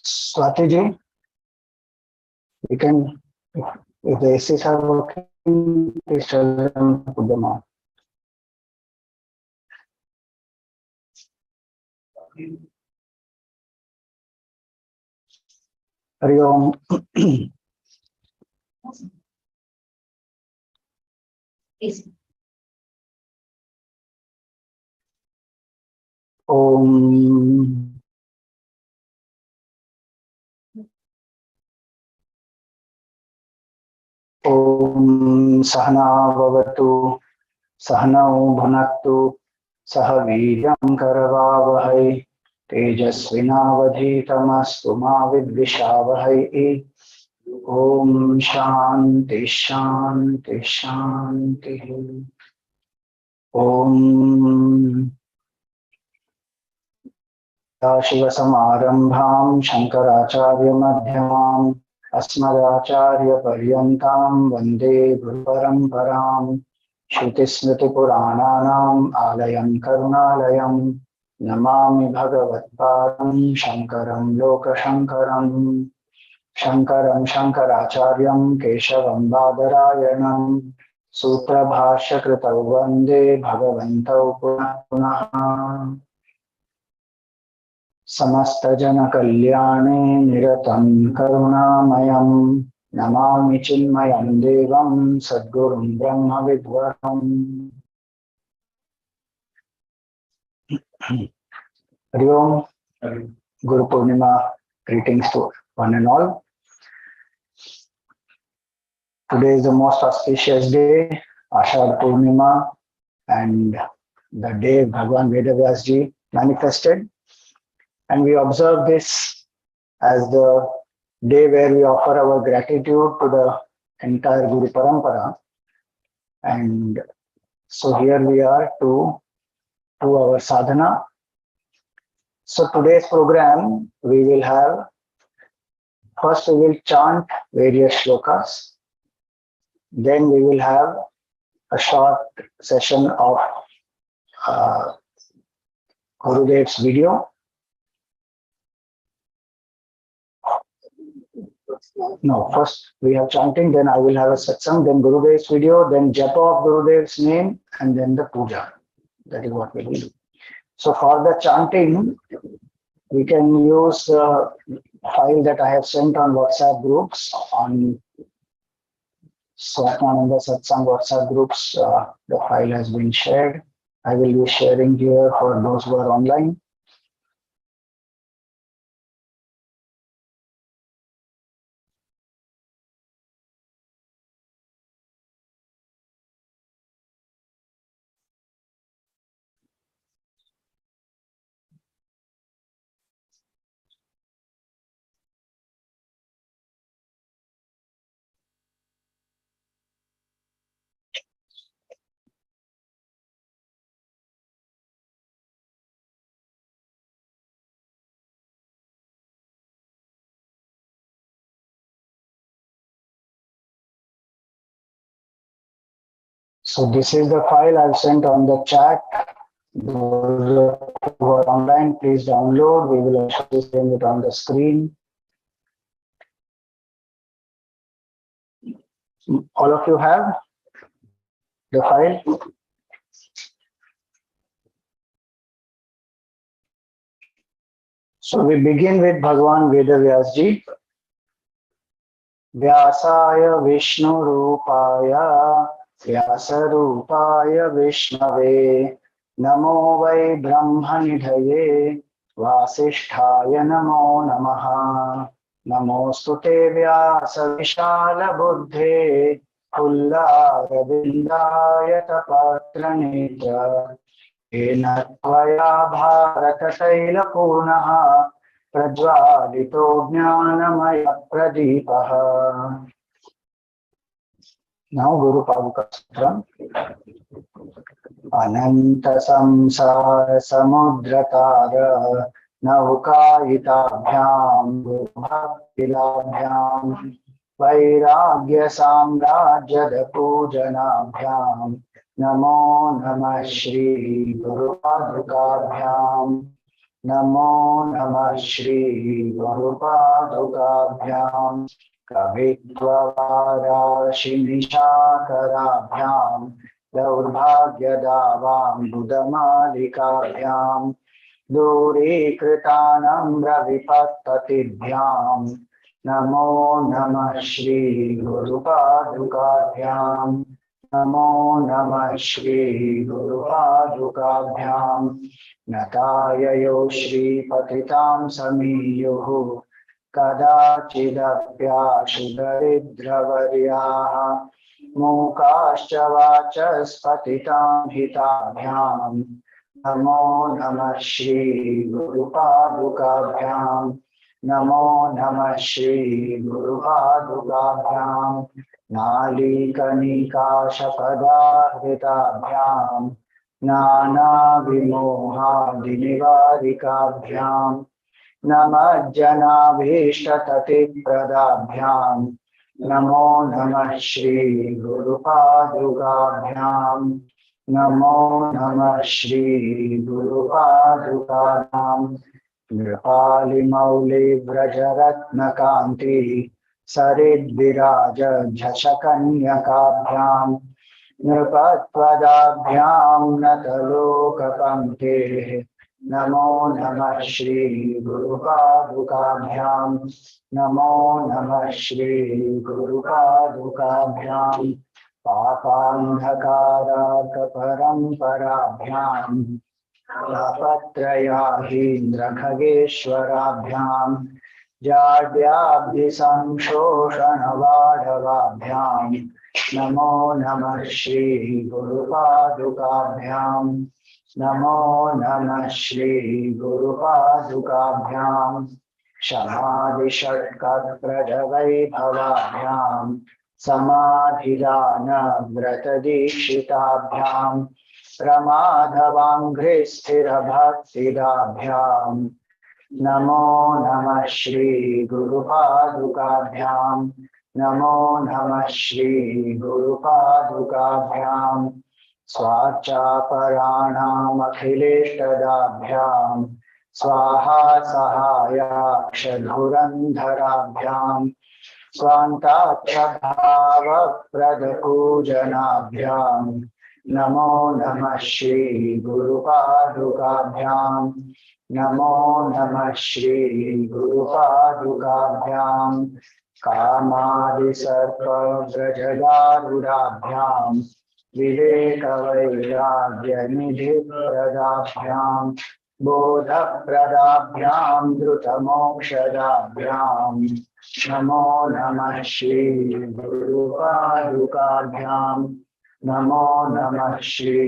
Swati ji, we can, if the ACs are working, please tell them to put them on. Hari Om. Om. Om Sahana Bhavatu Sahanau Bhunaktu Sahaviryam Karavavahai Tejasvinavadhitamastu ma vidvishavahai. Om Shanti Shanti Shanti. Om Shiva Samarambham Shankaracharya Madhyamam Asmadacharya Paryantam Vande Guru Paramparam Shruti Smriti Purananam Alayam Karunalayam Namami Bhagavatparam Shankaram Loka Shankaram Shankaram Shankaracharyam Keshavam Badarayanam Sutra Bhashya Kritau Vande Bhagavantau Punah Punah. समस्त जन कल्याणे निरतं करुणामयं नमामि चिन्मयं देवं सद्गुरुं ब्रह्म विद्वरम्. Hari Om. Gurupurnima greetings to one and all. Today is the most auspicious day, Ashad Purnima, and the day Bhagwan Vedavyas Ji manifested. And we observe this as the day where we offer our gratitude to the entire Guru Parampara. And so here we are to our sadhana. So today's program, we will have, first we will chant various shlokas. Then we will have a short session of Gurudev's video. No, first we have chanting, then I will have a satsang, then Gurudev's video, then Japa of Gurudev's name, and then the Pooja. That is what we will do. So for the chanting, we can use the file that I have sent on WhatsApp groups, on Swaminanda Satsang WhatsApp groups. The file has been shared. I will be sharing here for those who are online. So this is the file I've sent on the chat. Those who are online, please download. We will also be seeing it on the screen. All of you have the file? So we begin with Bhagwan Vedavyas Ji. Vyasaya Vishnu Rupaya Vyasa Rupaya Vishnave Namo Vai Brahmanidhaye Vasishthaya Namo Namaha Namostute Vyasa Vishala Buddhe Kulla Ravindaya Tapatranitra Ena Tvaya Bharata Taila Purnaha Prajvalito Jnanamaya Pradeepaha. Now Guru Paduka Sutra. Ananta Samsara Samudratara Navukaitabhyam Bhaktilabhyam Vairagya Samrajyada Pujanabhyam Namo Namah Shri Guru Padukabhyam नमो नमः श्री गुरुपादुकाभ्यां कवित्ववाराशिनिशाकराभ्यां दौर्भाग्यदावां बुधमालिकाभ्यां दूरीकृतानम्रविपत्ततिभ्यां नमो नमः श्री गुरुपादुकाभ्यां नमो नमः श्री गुरुपादुकाभ्यां नताययो श्रीपतितां समीयुः कदाचिदप्याशुदरिद्रवर्याः मूकाश्च वाचस्पतितां हिताभ्यां नमो नमः श्री गुरुपादुकाभ्यां नमो नमः श्री गुरुपादुकाभ्यां नालीकनिकाशपदाहृताभ्यां नानाविमोहादिनिवारिकाभ्यां नमज्जनाभीष्टततिप्रदाभ्यां नमो नमः श्री गुरुपादुकाभ्यां नमो नमः श्री गुरुपादुकाभ्यां नृपालिमौलिव्रजरत्नकान्ति सरिद्विराज झषकन्यकाभ्यां नृपत्वदाभ्यां नतलोकपङ्क्तेः नमो नमः श्री गुरुपादुकाभ्यां नमो नमः श्री गुरुपादुकाभ्यां पापान्धकारार्कपरम्पराभ्यां तापत्रयाहीन्द्रखगेश्वराभ्यां जाड्याब्धिसंशोषणवाढवाभ्यां नमो नमः श्री गुरुपादुकाभ्यां नमो नमः श्री गुरुपादुकाभ्यां क्षमादिषट्कप्रजवैभवाभ्यां समाधिदानव्रतदीक्षिताभ्यां प्रमाधवाङ्घ्रिस्थिरभक्तिदाभ्यां नमो नमः श्री गुरुपादुकाभ्यां नमो नमः श्री गुरुपादुकाभ्यां स्वाचापराणामखिलेष्टदाभ्यां स्वाहा सहायाक्षधुरन्धराभ्यां स्वान्ताक्षभावप्रदपूजनाभ्यां नमो नमः श्री गुरुपादुकाभ्यां नमो नमः श्री गुरुपादुकाभ्यां कामादिसर्पव्रजगारुडाभ्यां विवेकवैराग्यनिधिप्रदाभ्यां बोधप्रदाभ्यां द्रुतमोक्षदाभ्यां नमो नमः श्री गुरुपादुकाभ्यां नमो नमः श्री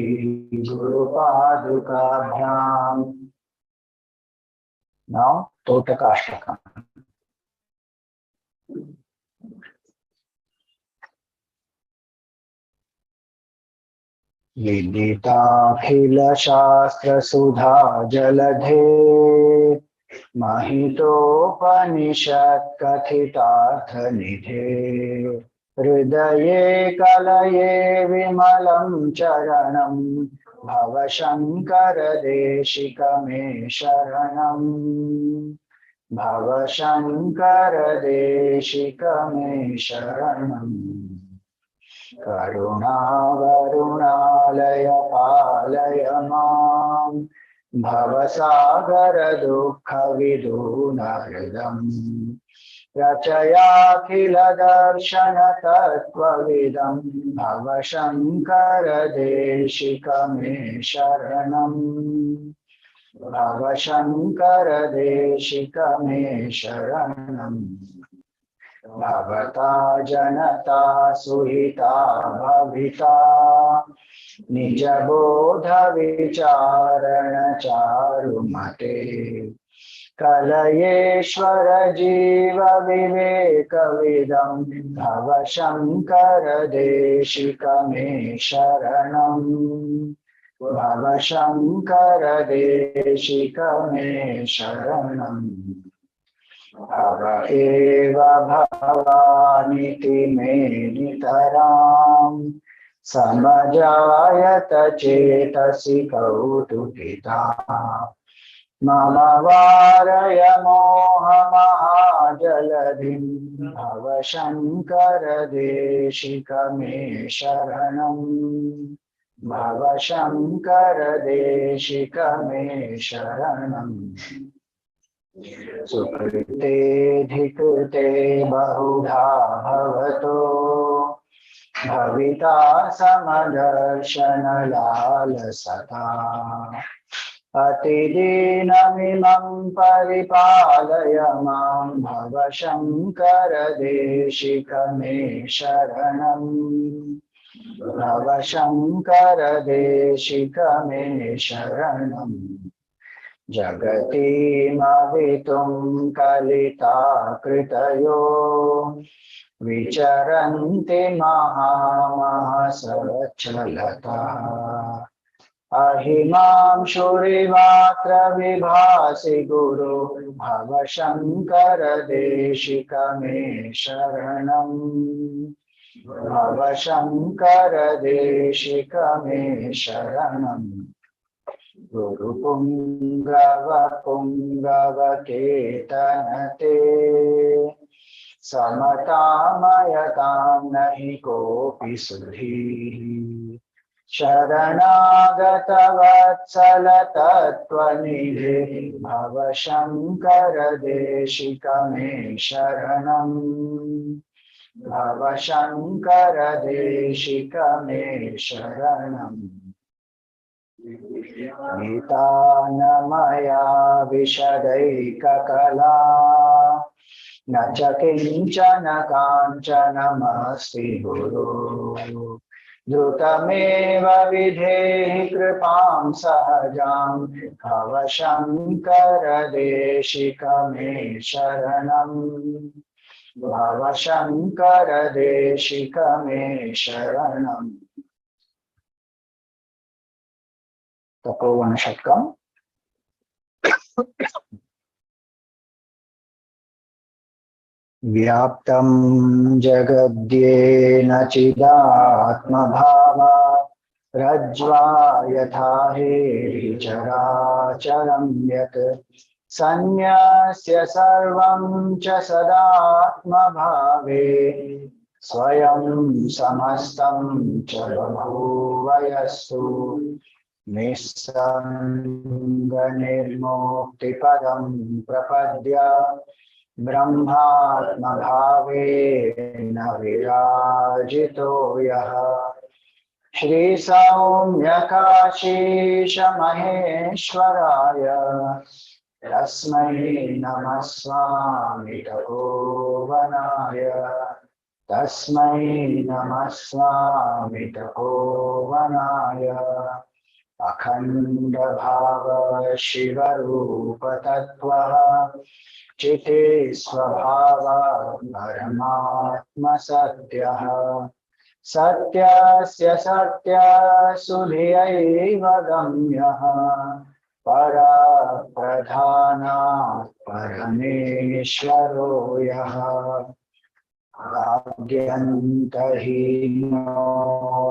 गुरुपादुकाभ्यां। Now, Totakashtakam. विदिताखिलशास्त्रसुधा जलधे महितोपनिषत्कथितार्थनिधे हृदये कलये विमलं चरणं भवशङ्कर देशिक मे शरणम् भवशङ्कर देशिक मे शरणम् करुणावरुणालय पालय मां भवसागर दुःखविदूनहृदम् रचयाखिल दर्शन तत्त्वविदं भवशङ्कर देशिक मे शरणम् भवशङ्कर देशिक मे शरणम् भवता जनता सुहिता भविता निज बोध विचारण चारुमते कलयेश्वर जीव विवेक विदं भवशङ्कर देशिक मे शरणम् भवशङ्कर देशिक मे शरणम् भव एव भवानिति मे नितरां समजायत चेतसि कौतुकिता मम वारय मोहमहाजलधिं भव शङ्कर देशिक मे शरणम् भव शङ्कर देशिक मे शरणम् सुकृते धिकृते बहुधा भवतो भविता समदर्शनलालसता अतिदीनमिमं परिपालय मां भव शङ्कर देशिक मे शरणम् भव शङ्कर देशिक मे शरणम् जगतीमवितुं कलिता कृतयो विचरन्ति महामहसचलतः अहिमांशुरिवात्र विभासि गुरु भव शङ्कर देशिक मे शरणम् भव शङ्कर देशिक मे शरणम् गुरुपुङ्गव पुङ्गवकेतनते समतामयतां नहि कोऽपि सुधीः शरणागतवत्सल तत्त्वनिधे भव शङ्कर देशिक मे शरणम् भव शङ्कर देशिक मे शरणम् गीता न मया विशदैककला न च किञ्चन काञ्चनमस्ति गुरु द्रुतमेव विधेहि कृपां सहजां भव शङ्कर देशिक मे शरणम् भव शङ्कर देशिक मे शरणम् तपोवन षट्कम् व्याप्तं जगद्येन चिदात्मभावात् रज्ज्वा यथा चराचरं यत् सन्न्यस्य सर्वं च सदात्मभावे स्वयं समस्तं च बभूव यस्तु निस्सङ्गनिर्मुक्तिपदं प्रपद्य ब्रह्मात्मभावेन विराजितो यः श्रीसौम्यकाशीशमहेश्वराय तस्मै नमः स्वामी तपोवनाय तस्मै नमः स्वामी तपोवनाय अखंड भाव शिवरूप तत्व चिते स्वभाव परमात्म सत्यः सत्यस्य सत्य सुधियैव गम्यः परा प्रधानात् परमेश्वरो यः आद्यन्तहीनो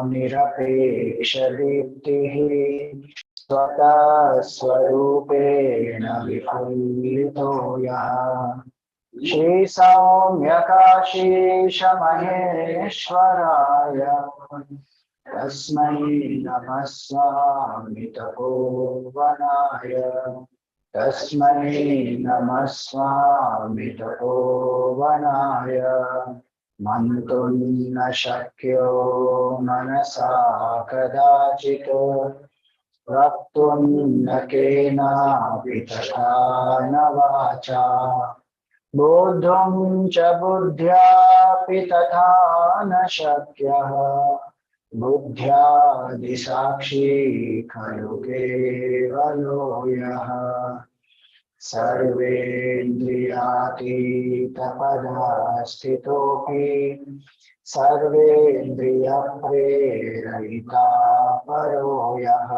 निरपेक्षदीप्तिः स्वतः स्वरूपेण विफुल्लितो यः श्रीसौम्यकाशीशमहेश्वराय तस्मै नमः स्वामी तपोवनाय तस्मै नमः स्वामी तपोवनाय मंतुं न शक्यो मनसा कदाचित् वक्तुं न केनापि तथा न वाचा बोद्धुं च बुद्ध्यापि तथा न शक्यः बुद्ध्यादिसाक्षी खलु केवलो यः सर्वेन्द्रियातीतपदास्थितोऽपि सर्वेन्द्रियप्रेरयिता परो यः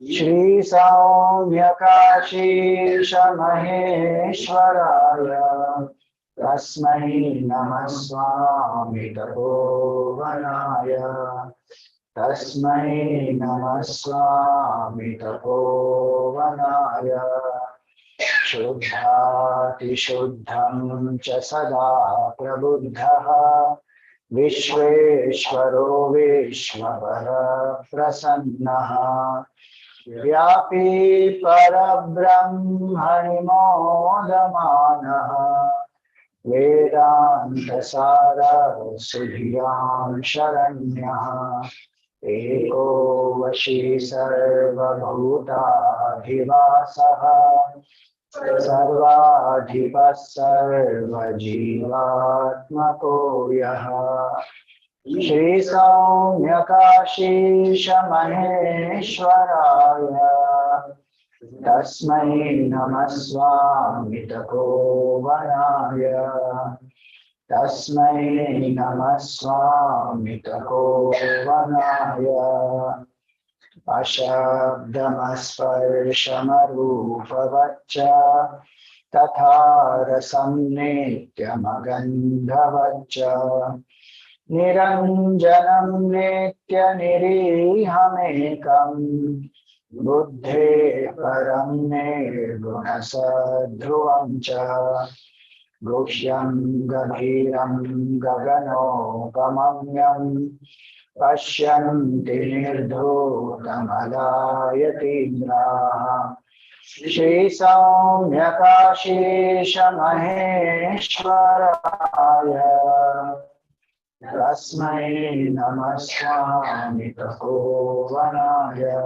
श्रीसौम्यकाशीशमहेश्वराय तस्मै नमः स्वामी तपोवनाय Tasmai Namah Swami Tapovanaya Shuddhati Shuddham Cha Sada Prabuddhaha Vishveshwaro Vishwavara Prasannaha Vyapi Parabrahmani Modamanaha Vedanta Sara Sudhyam Sharanyaha Eko Vashi Sarva Bhuta Dhivasaha Sarvadhipa Sarva Jivatmako Yaha Shri Saumyakashisha Maheshwaraya Tasmai Namaswami Tapovanaya Tasmai Namaswami Tapovanaya Ashabdamasparshamarupavatcha Tatha rasam nityamagandhavaccha Niranjanam nitya nirihamekam Buddhe param nirgunasadhruvam cha Goshyam gabhiram gaganopamamyam Pashyanti nirdhotamalayatindraha Shri Saumyakashisha Maheshwaraya Tasmai Namaswami Tapovanaya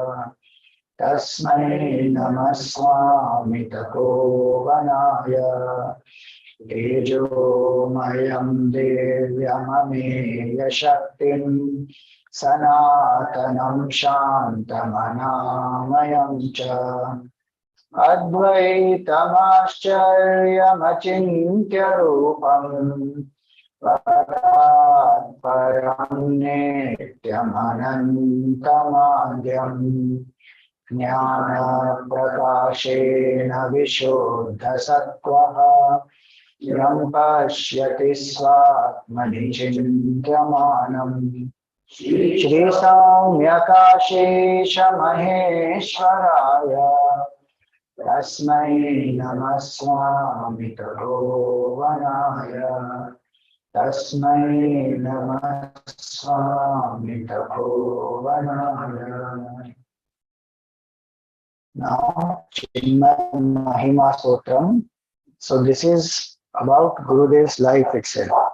Tasmai Namaswami Tapovanaya Tejo Mayam Devyamameya Shaktim Sanatanam Shantamanamayam Cha Advaitamascharya Rupam Param Nityamanantamadhyam Jnana Prakashena Vishuddha Sattvaha Yam Pashyati Swatmani Chintyamanam Shri Saumyakashisha Maheshwaraya Tasmai Namaswami Tapovanaya Tasmai Namaswami Tapovanaya. Now, Chinmaya Mahima Sotram. So this is about Gurudev's life itself.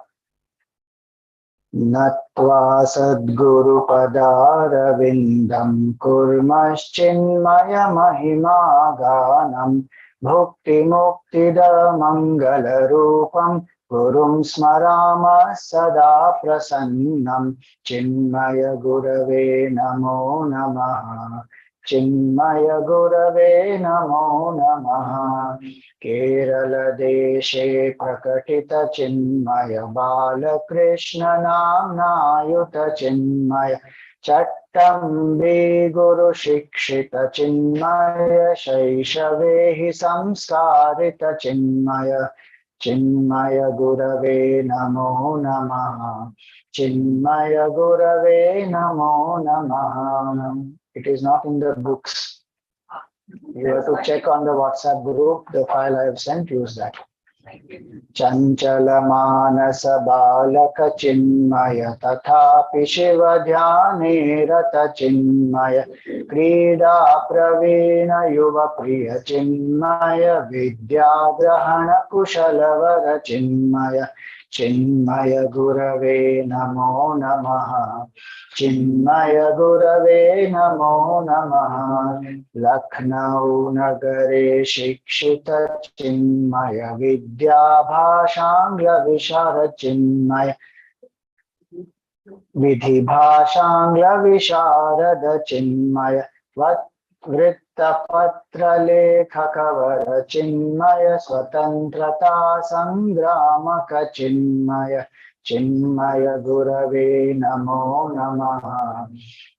Natva Sadguru Padaravindam Kurmaschinmaya Mahima Ganam Bhukti Muktida Mangala Rupam Gurum Smarama Sada Prasannam Chinmaya Gurave Namo Namaha Chinmaya Gurave Namo Namaha Kerala Deshe Prakatita Chinmaya Bala Krishna Namna Yuta Chinmaya Chattambi Guru Shikshita Chinmaya Shaishavehi Samskarita Chinmaya Chinmaya Gurave Namo Namaha Chinmaya Gurave Namo Namaha. It is not in the books. You have to check on the WhatsApp group, the file I have sent, use that. Chanchala manasa balaka chinmaya tathapi shiva dhyane rata chinmaya krida pravina yuva priya chinmaya vidya grahana kushalavara chinmaya Chinmaya Gurave Namo Namaha Chinmaya Gurave Namo Namaha Lucknow Nagare Shikshita Chinmaya Vidya Bhashangla Vishara Chinmaya Vidhi Bhashangla Visharada Chinmaya Vritta Patra Lekhakavara Chinmaya Swatantrata Sangramaka Chinmaya Chinmaya Gurave Namo Namaha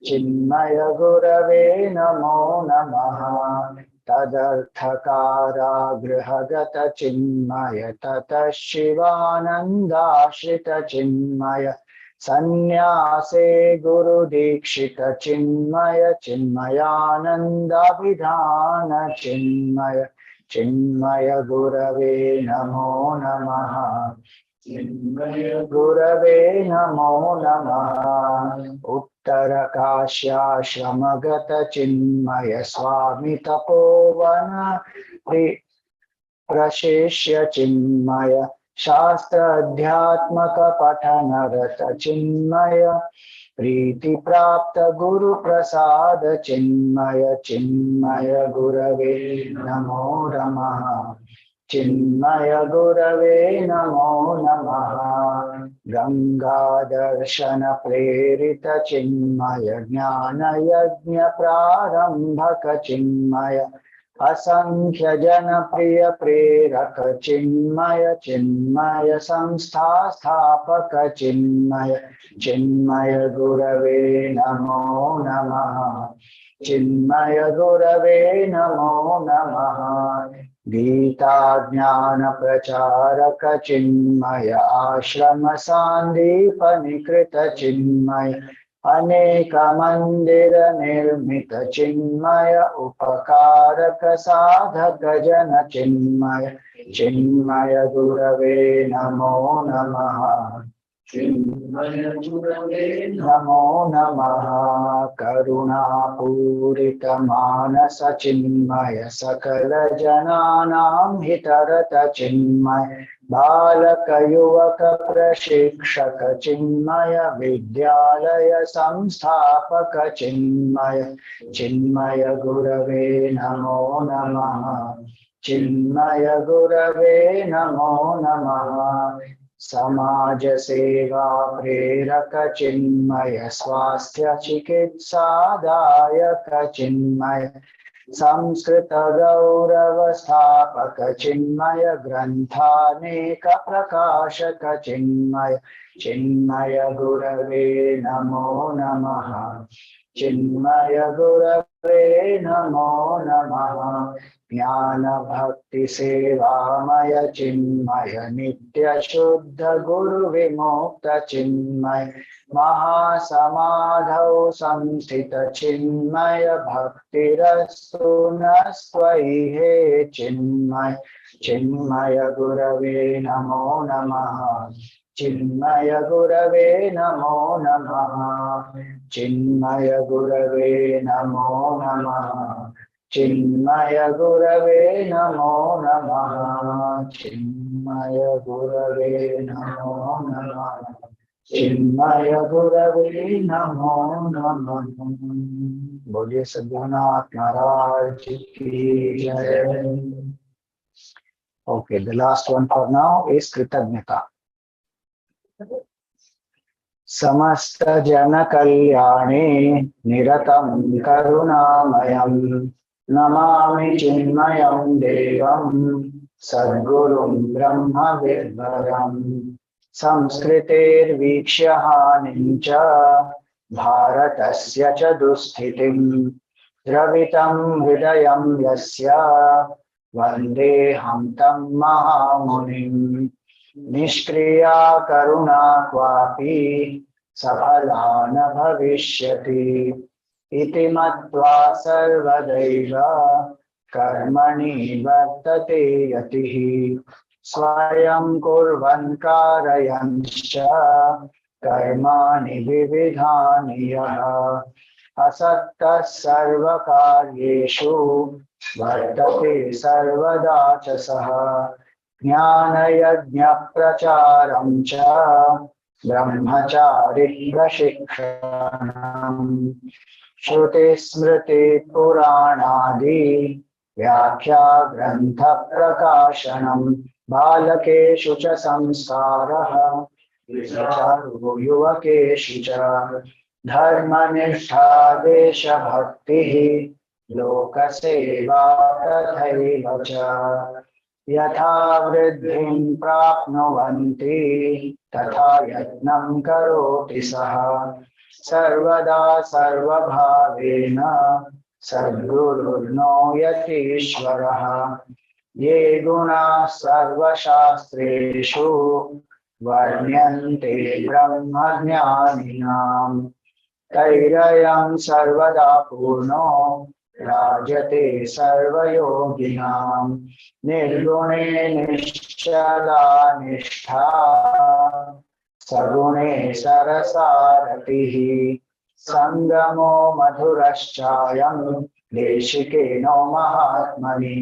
Chinmaya Gurave Namo Namaha Tadarthakara Grihagata Chinmaya Tata Shivananda Shrita Chinmaya संन्यासे गुरुदीक्षित चिन्मय चिन्मयानंदाभिधान चिन्मय चिन्मय गुरवे नमो नमः चिन्मय गुरवे नमो नमः उत्तरकाश्याश्रमगत चिन्मय स्वामी तपोवन प्रशिष्य चिन्मय शास्त्र अध्यात्मक पठनरत चिन्मय प्रीति प्राप्त गुरु प्रसाद चिन्मय चिन्मय गुरवे नमो नमः चिन्मय गुरवे नमो नमः गंगा दर्शन प्रेरित चिन्मय ज्ञान यज्ञ प्रारंभक चिन्मय असंख्य जन प्रिय प्रेरक चिन्मय चिन्मय संस्था स्थापक चिन्मय चिन्मय गुरवे नमो नमः चिन्मय गुरवे नमो नमः गीता ज्ञान प्रचारक चिन्मय आश्रम सांदीपनिकृत चिन्मय अनेक मंदिर निर्मित चिन्मय उपकारक साधक जन चिन्मय चिन्मय गुरवे नमो नमः चिन्मय गुरवे नमो नमः करुणापूरित मानस चिन्मय सकल जनानां हितरत चिन्मय बालक युवक प्रशिक्षक चिन्मय विद्यालय संस्थापक चिन्मय चिन्मय गुरवे नमो नमः चिन्मय गुरवे नमो नमः समाज सेवा प्रेरक चिन्मय स्वास्थ्य चिकित्सादायक चिन्मय संस्कृत गौरव स्थापक चिन्मय ग्रंथानेक प्रकाशक चिन्मय चिन्मय गुरवे नमो नमः चिन्मय गुरवे नमो नमः ज्ञान भक्ति सेवामय चिन्मय नित्य शुद्ध गुरु विमुक्त चिन्मय महासमाधौ संस्थित चिन्मय भक्तिरस्तु नस्त्वयि हे चिन्मय चिन्मय गुरवे नमो नमः चिन्मय गुरवे नमो नमः चिन्मय गुरवे नमो नमः चिन्मय गुरवे नमो नमः चिन्मय गुरवे नमो नमः चिन्मय गुरवे नमो नमः। बोलिए सद्गुरुनाथ महाराज की जय। Okay, the last one for now is कृतज्ञता। समस्त जन कल्याणे निरतं करुणामयं नमामि चिन्मयं देवं सद्गुरुं ब्रह्म विद्वरम् संस्कृतेर्वीक्ष्य हानिं च भारतस्य च दुस्थितिं द्रवितं हृदयं यस्य वन्देऽहं तं महामुनिम् निष्क्रिया करुणा क्वापि सफला न भविष्यति इति मत्वा सर्वदैव कर्मणि वर्तते यतिः स्वयं कुर्वन् कारयन्श्च कर्माणि विविधानि यः असक्तः सर्वकार्येषु वर्तते सर्वदा च सः ज्ञानयज्ञ प्रचारं च ब्रह्मचारित्र शिक्षणम् श्रुतिस्मृति पुराणादि व्याख्या ग्रंथ प्रकाशनम् बालकेषु च संस्कारः विचारो युवकेषु च धर्मनिष्ठा देशभक्तिः लोकसेवा तथैव च यथा वृद्धिं प्राप्नुवन्ति तथा यत्नं करोति सः सर्वदा सर्वभावेन सद्गुरुर्नो यतीश्वरः ये गुणाः सर्वशास्त्रेषु वर्ण्यन्ते ब्रह्मज्ञानिनां तैरयं सर्वदा पूर्णो राजते सर्वयोगिनां निर्गुणे निश्चला निष्ठा सगुणे सरसारतिः संगमो मधुरश्चायं देशिकेनो महात्मनि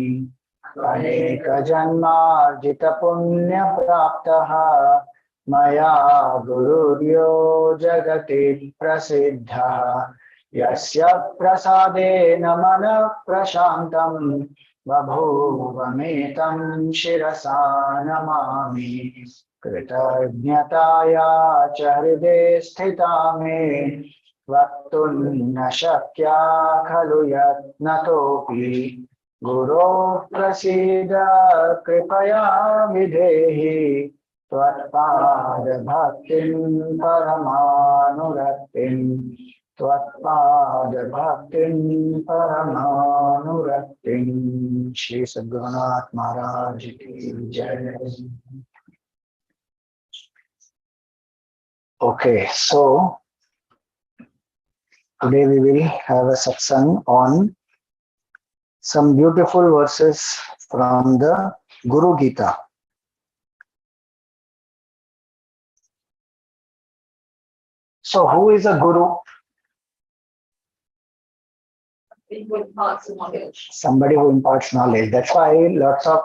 अनेक जन्मार्जित पुण्य प्राप्तः मया गुरुर्यो जगति प्रसिद्धः यस्य प्रसादेन मनः प्रशान्तं बभूवमेतं शिरसा नमामि कृतज्ञताया च हृदये स्थिता मे वक्तुं न शक्या खलु यत्नतोऽपि गुरो प्रसीद कृपया विधेहि त्वत्पादभक्तिं परमानुरक्तिं त्वत्पादभक्तिं परमानुरक्तिं श्री सद्गुरुनाथ महाराज की जय. Okay, so today we will have a satsang on some beautiful verses from the Guru Gita. So who is a guru? Somebody who imparts knowledge. That's why lots of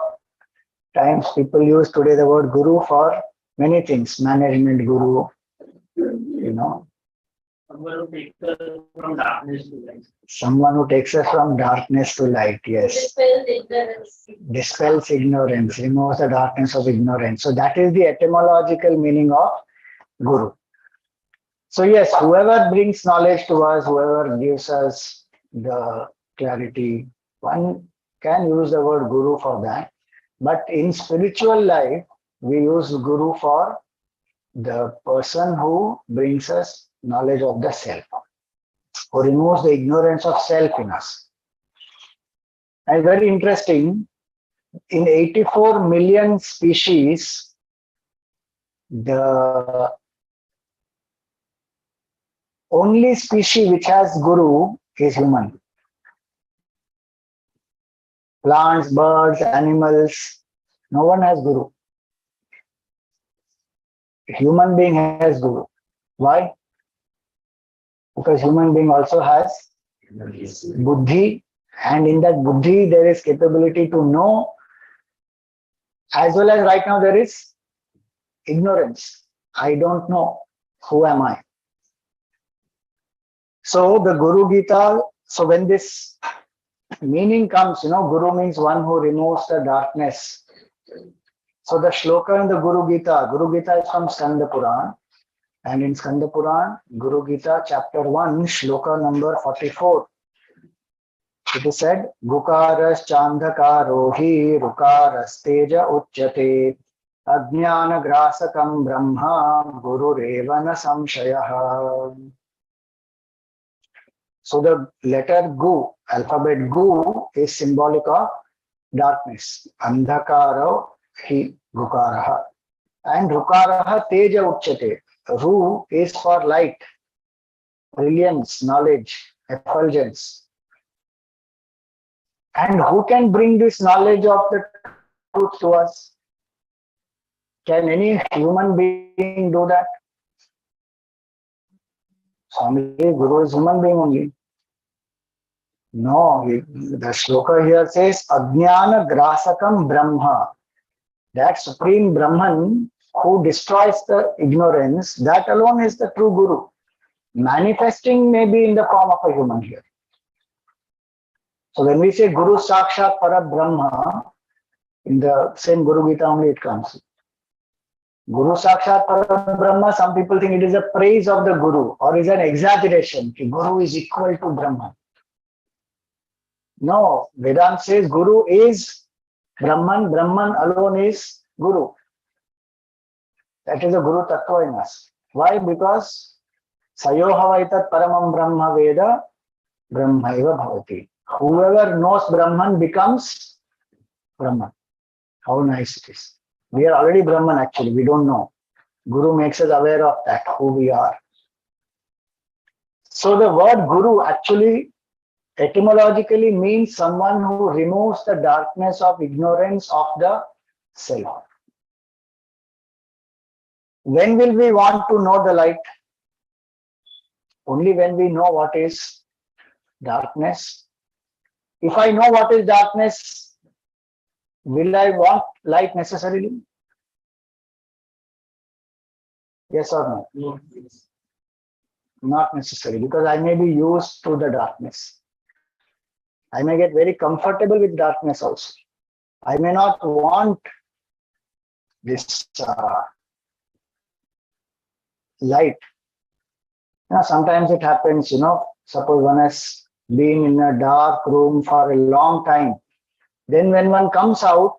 times people use today the word guru for many things. Management guru, you know. Someone who takes us from darkness to light, yes. Dispels ignorance, removes the darkness of ignorance. So that is the etymological meaning of guru. So yes, whoever brings knowledge to us, whoever gives us the clarity, one can use the word guru for that. But in spiritual life, we use guru for the person who brings us knowledge of the self, who removes the ignorance of self in us. And very interesting, in 84 million species, the only species which has guru is human. Plants, birds, animals, no one has guru. Human being has guru. Why? Because human being also has buddhi, and in that buddhi there is capability to know, as well as right now there is ignorance. I don't know. Who am I? So the Guru Gita, so when this meaning comes, Guru means one who removes the darkness. So the shloka in the Guru Gita is from Skanda Puran. And in Skanda Puran, Guru Gita chapter 1, shloka number 44. It is said, Gukaras chandakarohi rukaras teja uchyate ajnana grasakam brahma guru revana samshayaha. So the letter Gu, alphabet Gu, is symbolic of darkness. Andhakaro hi Gukaraha. And Rukaraha teja uchyate. Ru is for light, brilliance, knowledge, effulgence. And who can bring this knowledge of the truth to us? Can any human being do that? Swami, Guru is human being only. No, the shloka here says, Ajnana Grasakam Brahma. That supreme Brahman who destroys the ignorance, that alone is the true Guru. Manifesting may be in the form of a human here. So when we say Guru Sakshat Parabrahma, in the same Guru Gita only it comes. Guru Sakshat Parabrahma, some people think it is a praise of the Guru or is an exaggeration. Guru is equal to Brahman. No, Vedanta says Guru is Brahman, Brahman alone is Guru. That is a Guru Tattva in us. Why? Because Sayohavaitat Paramam Brahma Veda Brahmaiva Bhavati. Whoever knows Brahman becomes Brahman. How nice it is. We are already Brahman actually, we don't know. Guru makes us aware of that, who we are. So the word Guru actually etymologically means someone who removes the darkness of ignorance of the self. When will we want to know the light? Only when we know what is darkness. If I know what is darkness, will I want light necessarily? Yes or no? Not necessarily, because I may be used to the darkness. I may get very comfortable with darkness also. I may not want this light. Sometimes it happens, suppose one has been in a dark room for a long time. Then when one comes out,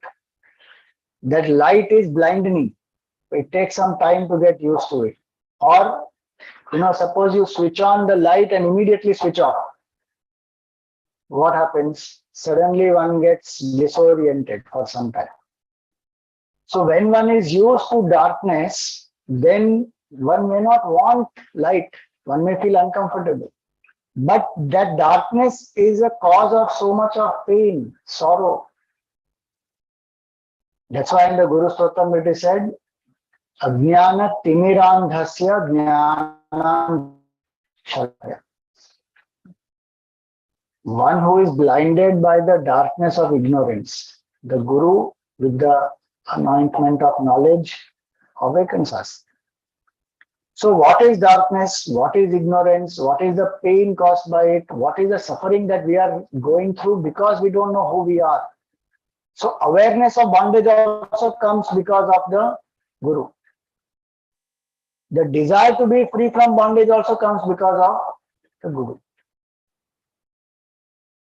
that light is blinding. It takes some time to get used to it. Or, suppose you switch on the light and immediately switch off. What happens? Suddenly one gets disoriented for some time. So when one is used to darkness, then one may not want light. One may feel uncomfortable. But that darkness is a cause of so much of pain, sorrow. That's why in the Guru Stotram it is said, Ajnana Timirandhasya Jnanam Shalaya. One who is blinded by the darkness of ignorance, the Guru with the anointment of knowledge awakens us. So what is darkness? What is ignorance? What is the pain caused by it? What is the suffering that we are going through because we don't know who we are? So awareness of bondage also comes because of the Guru. The desire to be free from bondage also comes because of the Guru.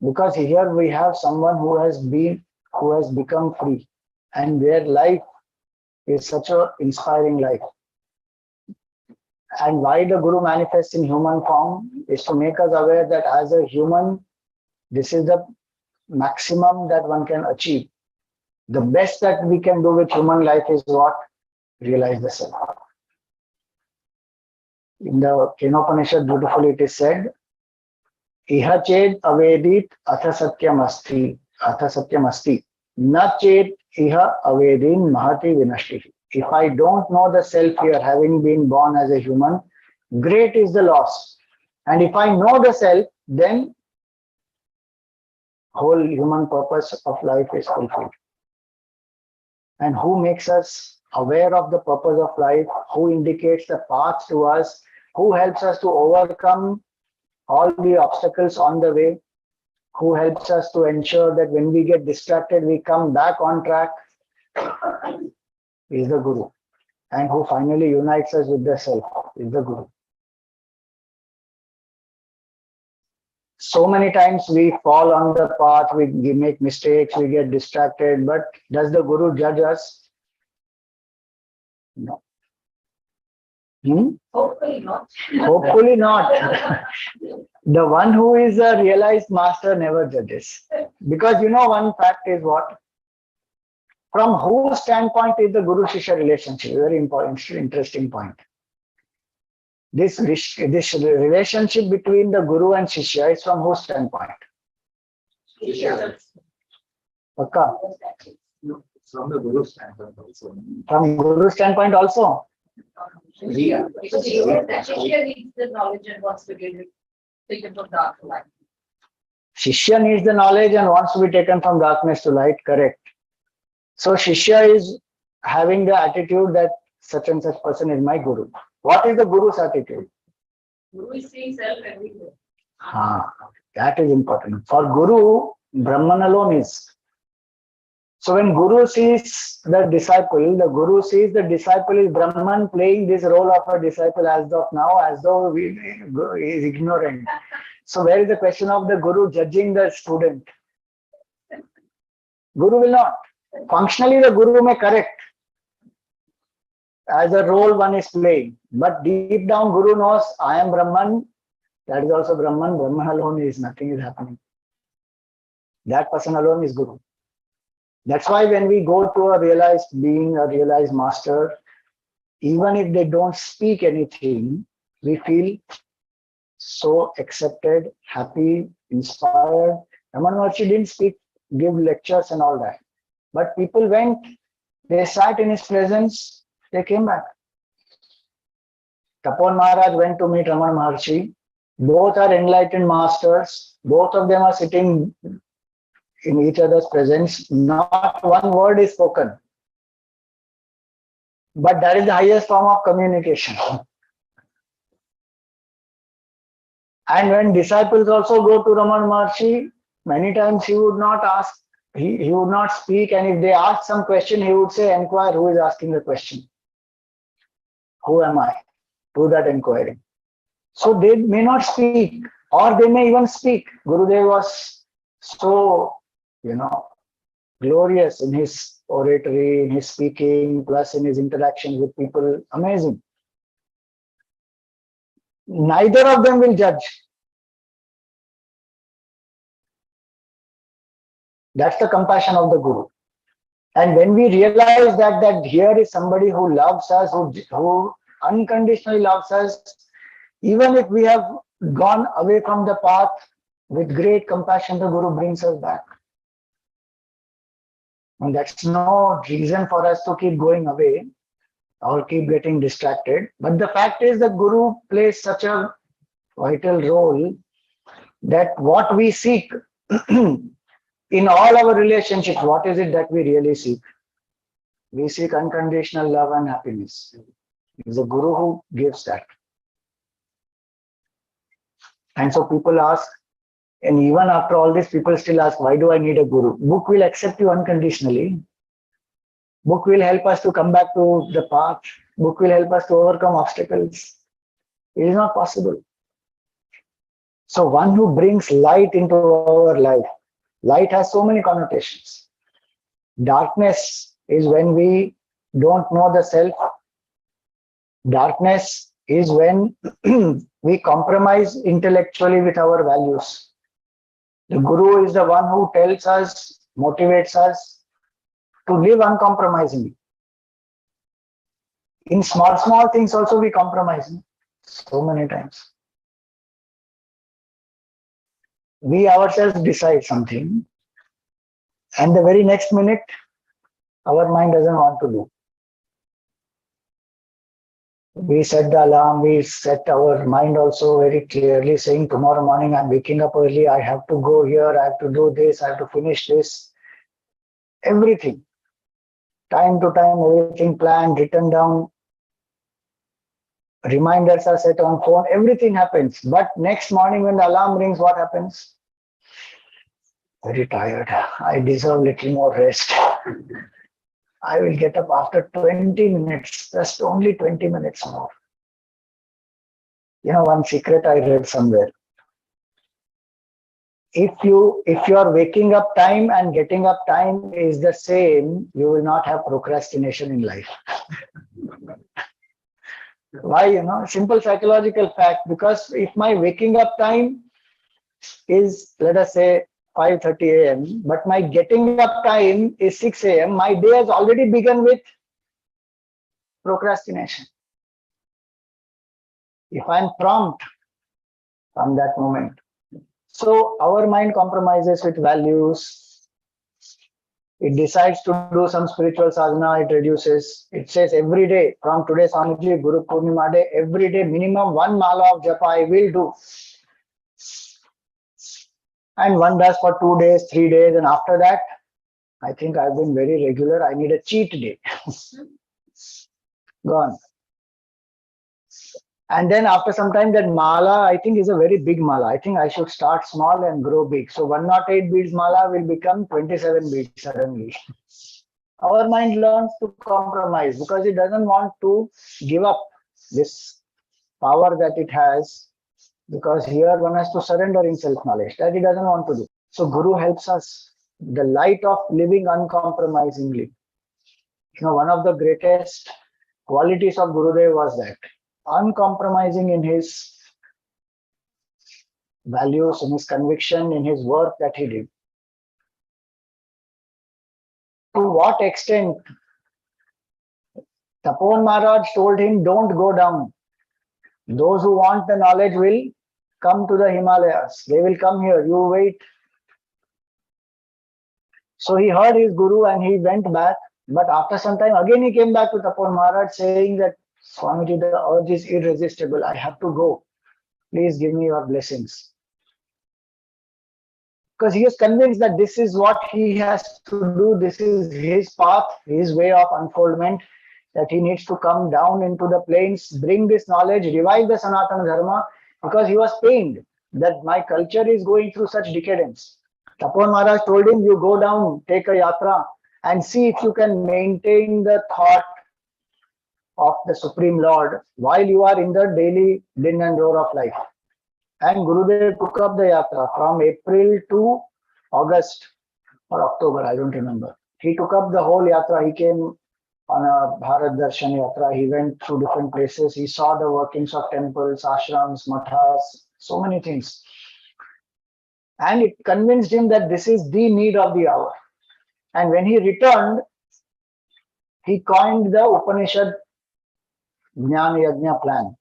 Because here we have someone who has become free, and their life is such an inspiring life. And why the Guru manifests in human form is to make us aware that as a human, this is the maximum that one can achieve. The best that we can do with human life is what? Realize the self. In the Kenopanishad, beautifully it is said, Iha ched avedit atha satyam asti. Na ched iha avedin mahati vinashti. If I don't know the self here, having been born as a human, great is the loss. And if I know the self, then whole human purpose of life is fulfilled. And who makes us aware of the purpose of life, who indicates the path to us, who helps us to overcome all the obstacles on the way, who helps us to ensure that when we get distracted, we come back on track, is the Guru. And who finally unites us with the self is the Guru. So many times we fall on the path, we make mistakes, we get distracted, but does the Guru judge us? No. Hopefully not. Hopefully not. The one who is a realized master never judges. Because one fact is what? From whose standpoint is the Guru-Shishya relationship? Very important, interesting point. This relationship between the Guru and Shishya is from whose standpoint? Pakka? From the Guru's standpoint also. From Guru's standpoint also? Shishya needs the knowledge and wants to get it taken from dark to light. Shishya needs the knowledge and wants to be taken from darkness to light, correct. So Shishya is having the attitude that such and such person is my Guru. What is the Guru's attitude? Guru is seeing self everywhere. That is important. For Guru, Brahman alone is. So when Guru sees the disciple, the Guru sees the disciple is Brahman playing this role of a disciple as of now, as though he is ignorant. So where is the question of the Guru judging the student? Guru will not. Functionally, the Guru may correct as a role one is playing. But deep down, Guru knows, I am Brahman. That is also Brahman. Brahman alone is nothing is happening. That person alone is Guru. That's why when we go to a realized being, a realized master, even if they don't speak anything, we feel so accepted, happy, inspired. Ramana Maharshi didn't speak, give lectures and all that. But people went, they sat in his presence, they came back. Tapon Maharaj went to meet Ramana Maharshi. Both are enlightened masters. Both of them are sitting in each other's presence. Not one word is spoken. But that is the highest form of communication. And when disciples also go to Ramana Maharshi, many times he would not ask, he would not speak, and if they ask some question, he would say, inquire who is asking the question. Who am I? Do that inquiry. So they may not speak, or they may even speak. Gurudev was so, glorious in his oratory, in his speaking, plus in his interactions with people. Amazing. Neither of them will judge. That's the compassion of the Guru. And when we realize that here is somebody who loves us, who unconditionally loves us, even if we have gone away from the path, with great compassion, the Guru brings us back. And that's no reason for us to keep going away or keep getting distracted. But the fact is the Guru plays such a vital role that what we seek in all our relationships, what is it that we really seek? We seek unconditional love and happiness. It's the Guru who gives that. And so people ask, and even after all this, people still ask, why do I need a Guru? Book will accept you unconditionally. Book will help us to come back to the path. Book will help us to overcome obstacles. It is not possible. So one who brings light into our life. Light has so many connotations. Darkness is when we don't know the self. Darkness is when we compromise intellectually with our values. The Guru is the one who tells us, motivates us to live uncompromisingly. In small things also we compromise so many times. We ourselves decide something, and the very next minute, our mind doesn't want to do. We set the alarm, we set our mind also very clearly saying, tomorrow morning I'm waking up early, I have to go here, I have to do this, I have to finish this. Everything. Time to time, everything planned, written down. Reminders are set on phone, everything happens. But next morning when the alarm rings, what happens? Very tired. I deserve little more rest. I will get up after 20 minutes, just only 20 minutes more. One secret I read somewhere. If your waking up time and getting up time is the same, you will not have procrastination in life. Why? Simple psychological fact. Because if my waking up time is, let us say, 5:30 a.m., but my getting up time is 6 a.m., my day has already begun with procrastination. If I'm prompt from that moment. So our mind compromises with values. It decides to do some spiritual sadhana, it reduces. It says every day, from today's only Gurupurnima day, every day minimum 1 mala of Japa I will do. And one does for 2 days, 3 days, and after that, I think I've been very regular. I need a cheat day. Gone. And then after some time, that mala, I think, is a very big mala. I think I should start small and grow big. So 108 beads mala will become 27 beads suddenly. Our mind learns to compromise because it doesn't want to give up this power that it has. Because here one has to surrender in self-knowledge. That he doesn't want to do. So Guru helps us. The light of living uncompromisingly. One of the greatest qualities of Gurudev was that. Uncompromising in his values, in his conviction, in his work that he did. To what extent Tapon Maharaj told him, don't go down. Those who want the knowledge will come to the Himalayas. They will come here. You wait. So he heard his guru and he went back. But after some time, again he came back to Tapon Maharaj saying that, Swamiji, the urge is irresistible. I have to go. Please give me your blessings. Because he is convinced that this is what he has to do. This is his path, his way of unfoldment, that he needs to come down into the plains, bring this knowledge, revive the Sanatana Dharma, because he was pained that my culture is going through such decadence. Tapon Maharaj told him, you go down, take a yatra, and see if you can maintain the thought of the Supreme Lord while you are in the daily din and roar of life. And Gurudev took up the yatra from April to August or October, I don't remember. He took up the whole yatra. He came on a Bharat Darshan yatra. He went through different places. He saw the workings of temples, ashrams, mathas, so many things. And it convinced him that this is the need of the hour. And when he returned, he coined the Upanishad Jnana Yajna plan.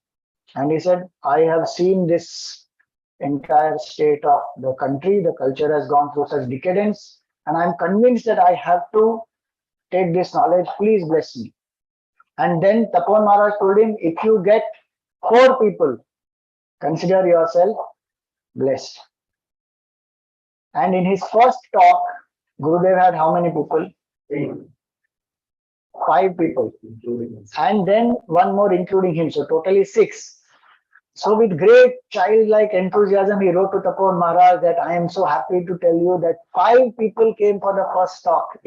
And he said, I have seen this entire state of the country. The culture has gone through such decadence. And I'm convinced that I have to take this knowledge. Please bless me. And then Tapon Maharaj told him, if you get 4 people, consider yourself blessed. And in his first talk, Gurudev had how many people? 5 people. And then 1 more including him. So totally 6. So with great childlike enthusiasm, he wrote to Tapon Maharaj that I am so happy to tell you that 5 people came for the first talk.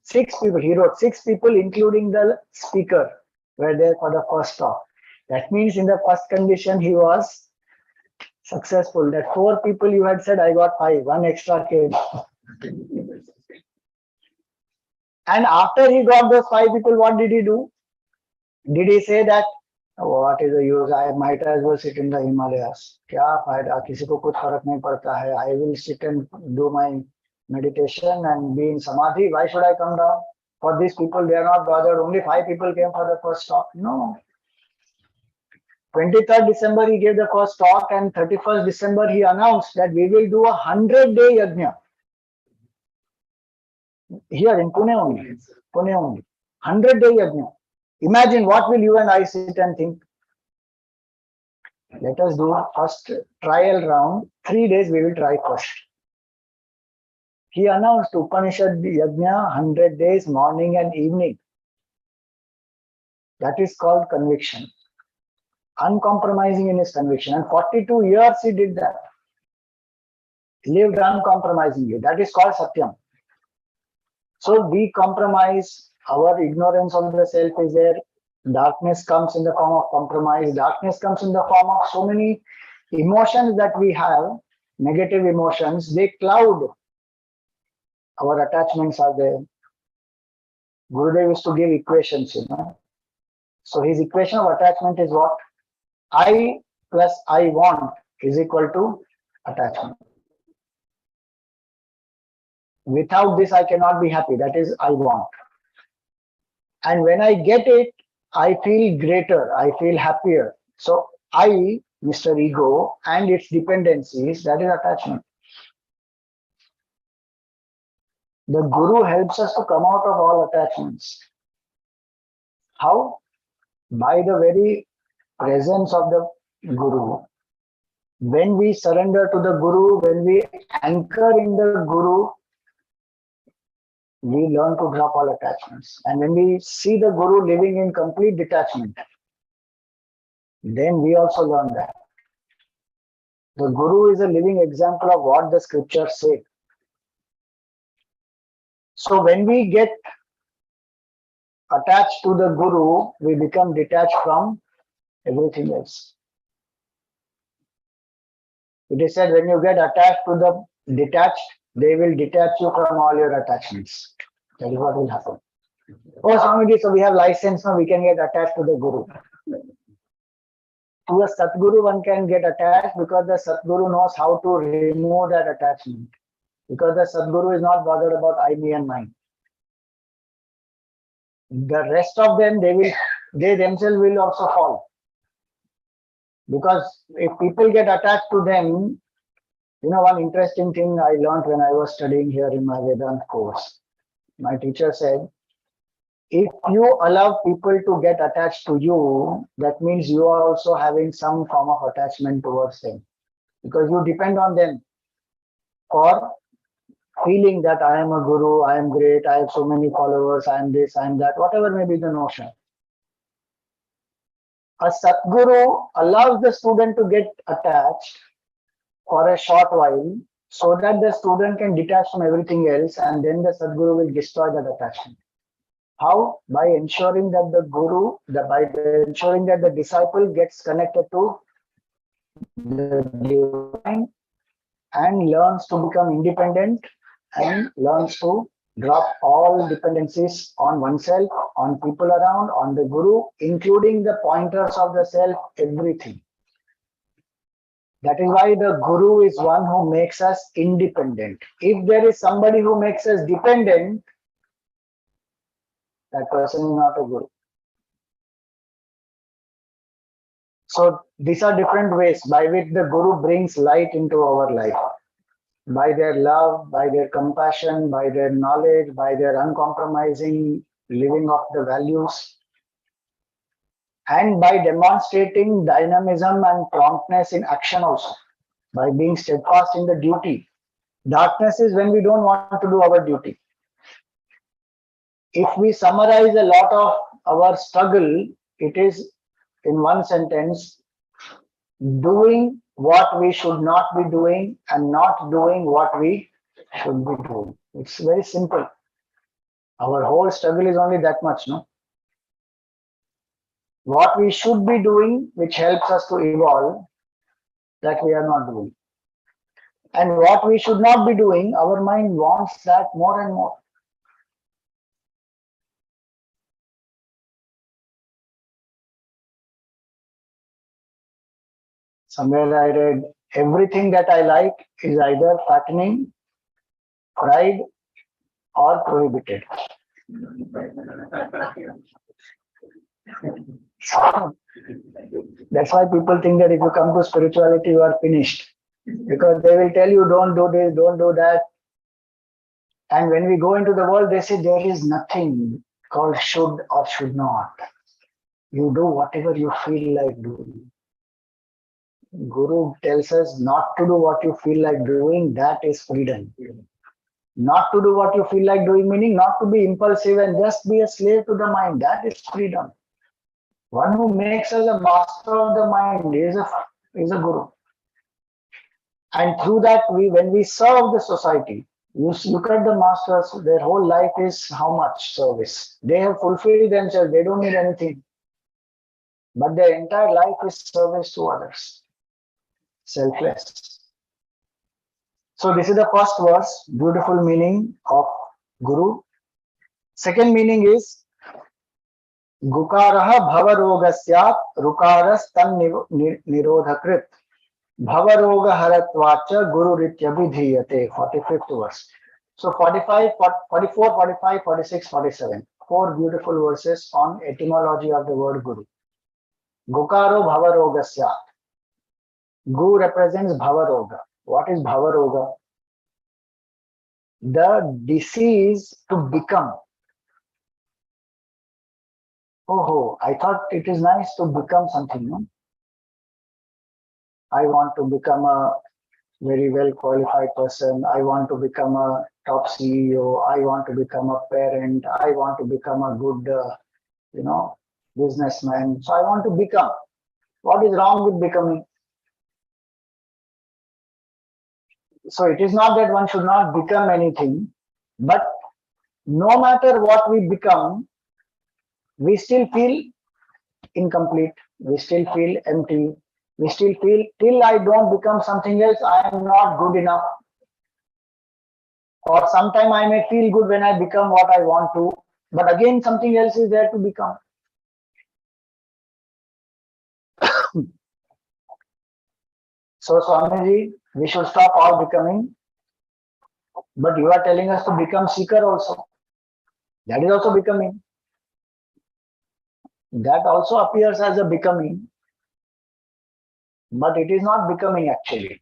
6 people, he wrote 6 people including the speaker were there for the first talk. That means in the first condition he was successful. That 4 people you had said, I got 5, 1 extra came. And after he got those 5 people, what did he do? Did he say that, what is the use? I might as well sit in the Himalayas. क्या फायदा? किसी को कुछ फर्क नहीं पड़ता है. I will sit and do my meditation and be in samadhi. Why should I come down? For these people, they are not bothered. Only 5 people came for the first talk. No. 23rd December, he gave the first talk, and 31st December, he announced that we will do a 100-day yajna. Here in Pune only. Pune only. 100-day yajna. Imagine what will you and I sit and think. Let us do first trial round. 3 days we will try first. He announced Upanishad Yajna 100 days, morning and evening. That is called conviction. Uncompromising in his conviction. And 42 years he did that. Lived uncompromisingly. That is called Satyam. So we compromise. Our ignorance of the self is there. Darkness comes in the form of compromise. Darkness comes in the form of so many emotions that we have, negative emotions. They cloud. Our attachments are there. Gurudev used to give equations, So his equation of attachment is what? I plus I want is equal to attachment. Without this, I cannot be happy. That is, I want. And when I get it, I feel greater. I feel happier. So I, Mr. Ego, and its dependencies, that is attachment. The Guru helps us to come out of all attachments. How? By the very presence of the Guru. When we surrender to the Guru, when we anchor in the Guru, we learn to drop all attachments. And when we see the Guru living in complete detachment, then we also learn that. The Guru is a living example of what the scriptures say. So when we get attached to the Guru, we become detached from everything else. It is said when you get attached to the detached, they will detach you from all your attachments. That is what will happen. Oh, Swamiji, so we have license now, we can get attached to the Guru. To a Satguru, one can get attached because the Satguru knows how to remove that attachment. Because the Sadguru is not bothered about I, me and mine. the rest of them, they themselves will also fall. Because if people get attached to them, one interesting thing I learned when I was studying here in my Vedanta course, my teacher said, if you allow people to get attached to you, that means you are also having some form of attachment towards them. Because you depend on them for feeling that I am a guru, I am great, I have so many followers, I am this, I am that, whatever may be the notion. A Satguru allows the student to get attached for a short while so that the student can detach from everything else, and then the Sadguru will destroy that attachment. How? By ensuring that ensuring that the disciple gets connected to the divine and learns to become independent and learns to drop all dependencies on oneself, on people around, on the Guru, including the pointers of the self, everything. That is why the Guru is one who makes us independent. If there is somebody who makes us dependent, that person is not a Guru. So these are different ways by which the Guru brings light into our life. By their love, by their compassion, by their knowledge, by their uncompromising living of the values, and by demonstrating dynamism and promptness in action also, by being steadfast in the duty. Darkness is when we don't want to do our duty. If we summarize a lot of our struggle, it is in one sentence: doing what we should not be doing and not doing what we should be doing. It's very simple. Our whole struggle is only that much, no? What we should be doing, which helps us to evolve, that we are not doing. And what we should not be doing, our mind wants that more and more. Somewhere I read, everything that I like is either fattening, fried, or prohibited. That's why people think that if you come to spirituality, you are finished. Because they will tell you, don't do this, don't do that. And when we go into the world, they say there is nothing called should or should not. You do whatever you feel like doing. Guru tells us not to do what you feel like doing, that is freedom. Not to do what you feel like doing, meaning not to be impulsive and just be a slave to the mind, that is freedom. One who makes us a master of the mind is a guru. And through that, when we serve the society, you look at the masters, their whole life is how much service. They have fulfilled themselves, they don't need anything. But their entire life is service to others. Selfless. So this is the first verse, beautiful meaning of Guru. Second meaning is Gukaraha bhavarogasyat rukaras tan nirodhakrit bhavaroga haratvacha guru rityabhidhiyate. 45th verse. So 45, 44, 45, 46, 47. Four beautiful verses on etymology of the word Guru. Gukaro bhavarogasyat. Gu represents bhavaroga. What is bhavaroga? The disease to become. Oh, I thought it is nice to become something, no? I want to become a very well qualified person. I want to become a top CEO. I want to become a parent. I want to become a good, businessman. So I want to become. What is wrong with becoming? So it is not that one should not become anything, but no matter what we become, we still feel incomplete. We still feel empty. We still feel, till I don't become something else, I am not good enough. Or sometime I may feel good when I become what I want to, but again something else is there to become. So Swamiji, we should stop all becoming, but you are telling us to become seeker also. That is also becoming. That also appears as a becoming, but it is not becoming actually.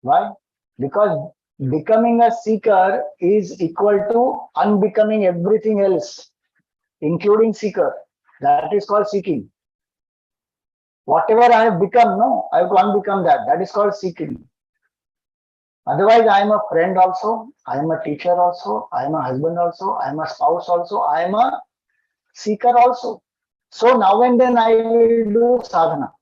Why? Because becoming a seeker is equal to unbecoming everything else, including seeker. That is called seeking. Whatever I have become, no, I have to unbecome that. That is called seeking. Otherwise, I am a friend also, I am a teacher also, I am a husband also, I am a spouse also, I am a seeker also. So now and then I will do sadhana.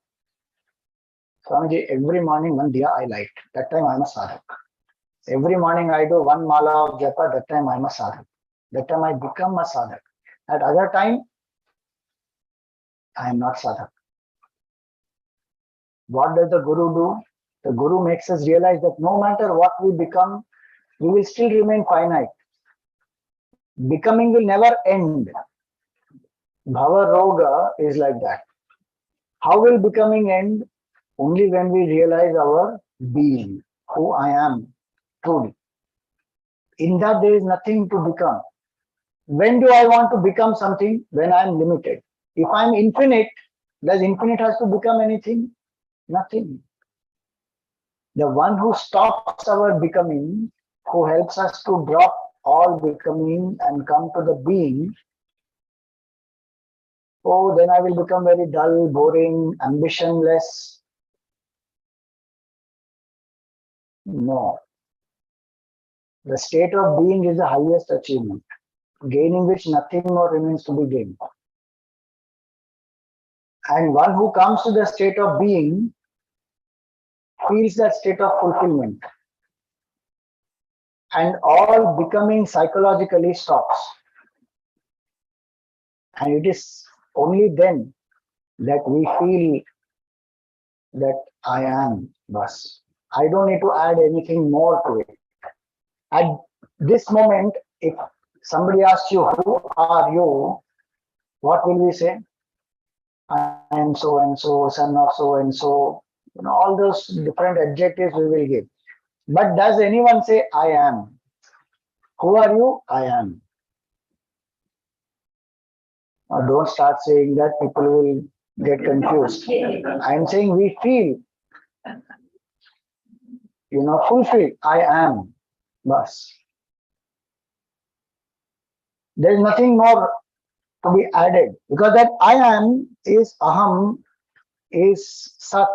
Swamiji, every morning one diya I light. That time I am a sadhak. Every morning I do one mala of japa. That time I am a sadhak. That time I become a sadhak. At other time, I am not sadhak. What does the Guru do? The Guru makes us realize that no matter what we become, we will still remain finite. Becoming will never end. Bhava Roga is like that. How will becoming end? Only when we realize our being, who I am truly. In that there is nothing to become. When do I want to become something? When I am limited. If I am infinite, does infinite has to become anything? Nothing. The one who stops our becoming, who helps us to drop all becoming and come to the being, oh, then I will become very dull, boring, ambitionless. No. The state of being is the highest achievement, gaining which nothing more remains to be gained. And one who comes to the state of being feels that state of fulfillment. And all becoming psychologically stops. And it is only then that we feel that I am bas. I don't need to add anything more to it. At this moment, if somebody asks you, who are you? What will we say? I am so and so, son of so and so. All those different adjectives we will give. But does anyone say, I am? Who are you? I am. Or don't start saying that, people will get confused. I am saying we feel, fulfilled. I am. Bas. There is nothing more to be added, because that I am is aham, is sat,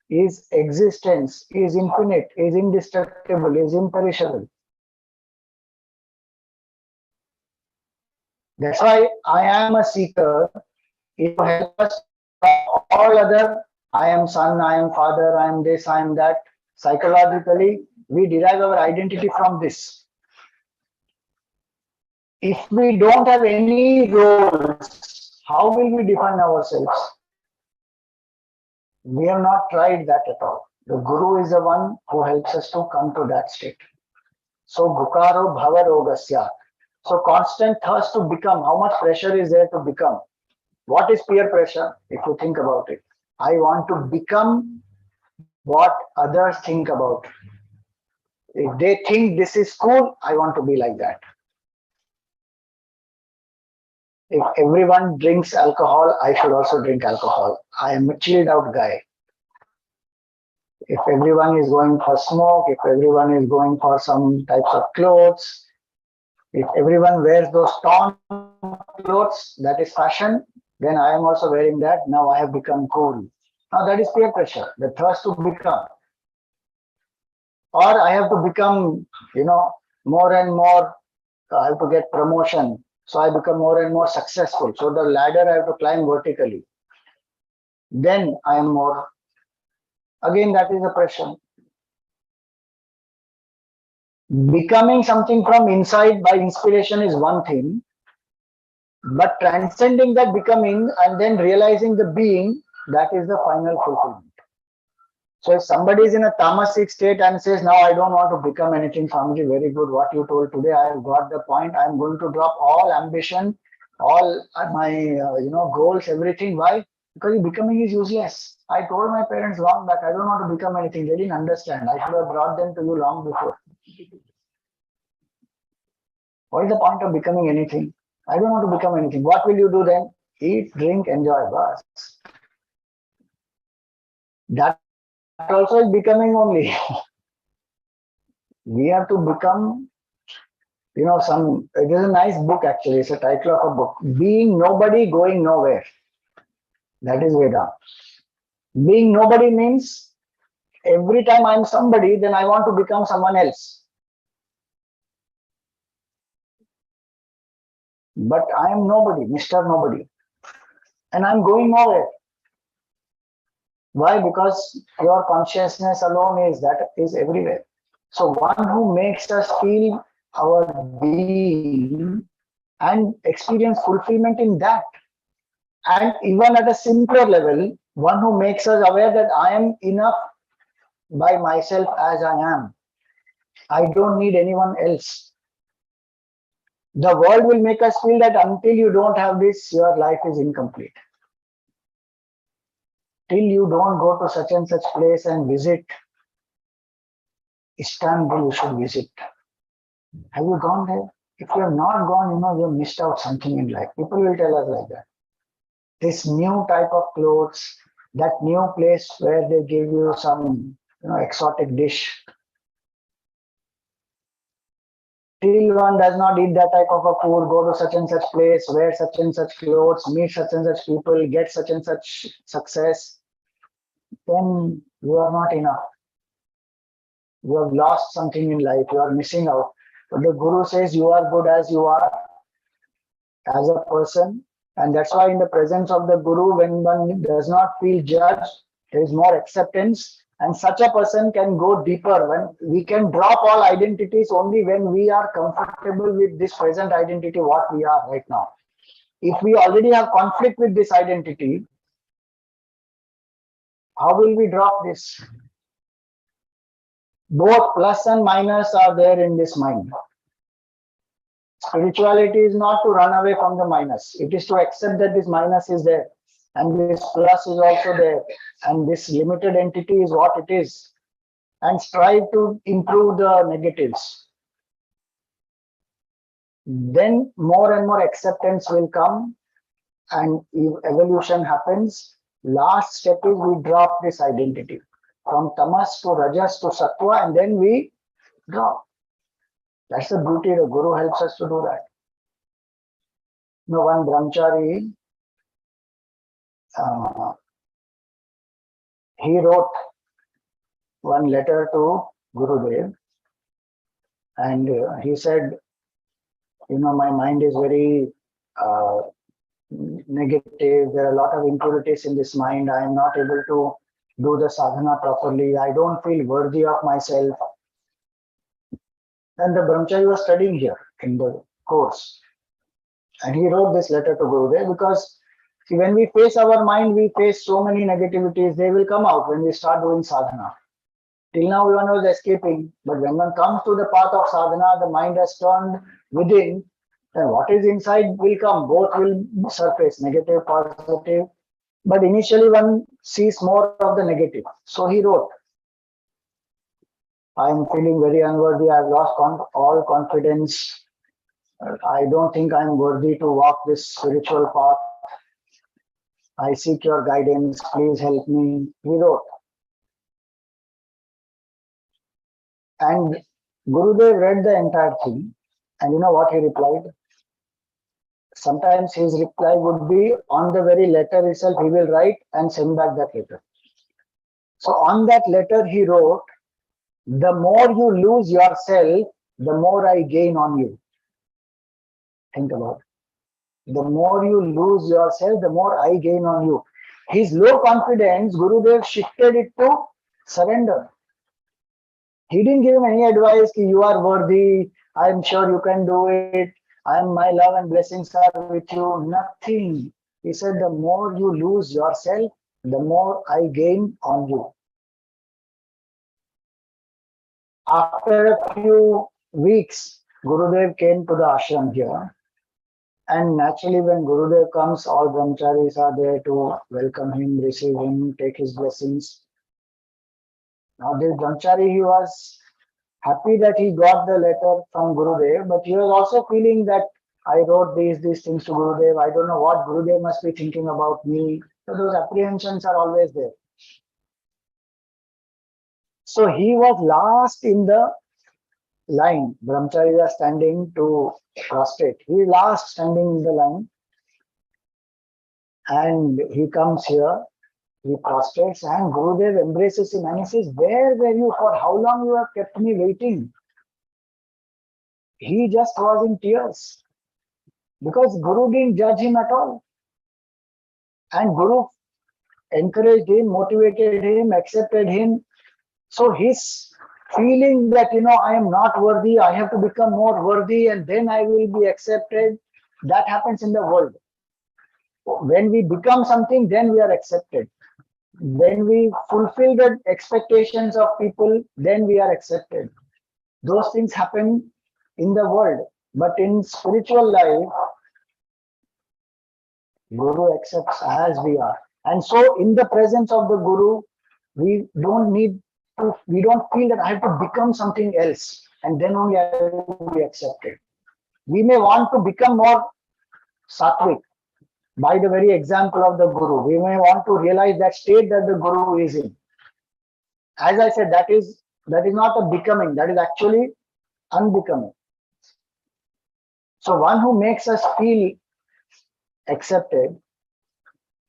is existence, is infinite, is indestructible, is imperishable. That's why I am a seeker. It will help us all other, I am son, I am father, I am this, I am that. Psychologically, we derive our identity from this. If we don't have any roles, how will we define ourselves? We have not tried that at all. The Guru is the one who helps us to come to that state. So, Bhukaro Bhava Rogasya. So, constant thirst to become. How much pressure is there to become? What is peer pressure, if you think about it? I want to become what others think about. If they think this is cool, I want to be like that. If everyone drinks alcohol, I should also drink alcohol. I am a chilled out guy. If everyone is going for smoke, if everyone is going for some types of clothes, if everyone wears those torn clothes, that is fashion, then I am also wearing that. Now I have become cool. Now that is peer pressure, the thirst to become. Or I have to become, more and more, I have to get promotion. So I become more and more successful. So the ladder I have to climb vertically. Then I am more. Again, that is a pressure. Becoming something from inside by inspiration is one thing. But transcending that becoming and then realizing the being, that is the final fulfillment. So if somebody is in a tamasic state and says, now I don't want to become anything, Swamiji, very good, what you told today, I have got the point. I am going to drop all ambition, all my goals, everything. Why? Because becoming is useless. I told my parents long back, I don't want to become anything. They didn't understand. I should have brought them to you long before. What is the point of becoming anything? I don't want to become anything. What will you do then? Eat, drink, enjoy, bas. That also is becoming only. We have to become, it is a nice book actually. It's a title of a book. Being nobody, going nowhere. That is Veda. Being nobody means every time I'm somebody, then I want to become someone else. But I am nobody, Mr. Nobody. And I'm going nowhere. Why? Because your consciousness alone is everywhere. So one who makes us feel our being and experience fulfillment in that. And even at a simpler level, one who makes us aware that I am enough by myself as I am. I don't need anyone else. The world will make us feel that until you don't have this, your life is incomplete. Till you don't go to such and such place and visit Istanbul, you should visit. Have you gone there? If you have not gone, you have missed out something in life. People will tell us like that. This new type of clothes, that new place where they give you some exotic dish. Till one does not eat that type of a food, go to such and such place, wear such and such clothes, meet such and such people, get such and such success, then you are not enough. You have lost something in life, you are missing out. But the Guru says you are good as you are, as a person. And that's why in the presence of the Guru, when one does not feel judged, there is more acceptance. And such a person can go deeper. When we can drop all identities only when we are comfortable with this present identity, what we are right now. If we already have conflict with this identity, how will we drop this? Both plus and minus are there in this mind. Spirituality is not to run away from the minus. It is to accept that this minus is there and this plus is also there and this limited entity is what it is, and strive to improve the negatives. Then more and more acceptance will come and evolution happens. Last step is we drop this identity from tamas to rajas to sattva, and then we drop. That's the beauty. The Guru helps us to do that. One brahmachari, he wrote one letter to Gurudev, and he said, my mind is very negative. There are a lot of impurities in this mind. I am not able to do the sadhana properly. I don't feel worthy of myself. And the brahmachari was studying here in the course. And he wrote this letter to Gurudev because when we face our mind, we face so many negativities. They will come out when we start doing sadhana. Till now, one was escaping. But when one comes to the path of sadhana, the mind has turned within. Then what is inside will come. Both will surface, negative, positive. But initially, one sees more of the negative. So he wrote, I am feeling very unworthy. I have lost all confidence. I don't think I am worthy to walk this spiritual path. I seek your guidance. Please help me. He wrote. And Gurudev read the entire thing. And you know what he replied? Sometimes his reply would be on the very letter itself, he will write and send back that letter. So on that letter he wrote, the more you lose yourself, the more I gain on you. Think about it. The more you lose yourself, the more I gain on you. His low confidence, Gurudev shifted it to surrender. He didn't give him any advice, you are worthy, I am sure you can do it, my love and blessings are with you. Nothing. He said, the more you lose yourself, the more I gain on you. After a few weeks, Gurudev came to the ashram here. And naturally, when Gurudev comes, all brahmacharis are there to welcome him, receive him, take his blessings. Now, this brahmachari, he was happy that he got the letter from Gurudev, but he was also feeling that I wrote these things to Gurudev. I don't know what Gurudev must be thinking about me. So those apprehensions are always there. So he was last in the line. Brahmachari was standing to prostrate. He last standing in the line. And he comes here, he prostrates, and Gurudev embraces him and he says, "Where were you? For how long you have kept me waiting?" He just was in tears because Guru didn't judge him at all. And Guru encouraged him, motivated him, accepted him. So his feeling that, I am not worthy, I have to become more worthy and then I will be accepted, that happens in the world. When we become something, then we are accepted. When we fulfill the expectations of people, then we are accepted. Those things happen in the world. But in spiritual life, Guru accepts as we are. And so in the presence of the Guru, we don't feel that I have to become something else and then only I will be accepted. We may want to become more sattvic by the very example of the Guru. We may want to realize that state that the Guru is in. As I said, that is not a becoming, that is actually unbecoming. So one who makes us feel accepted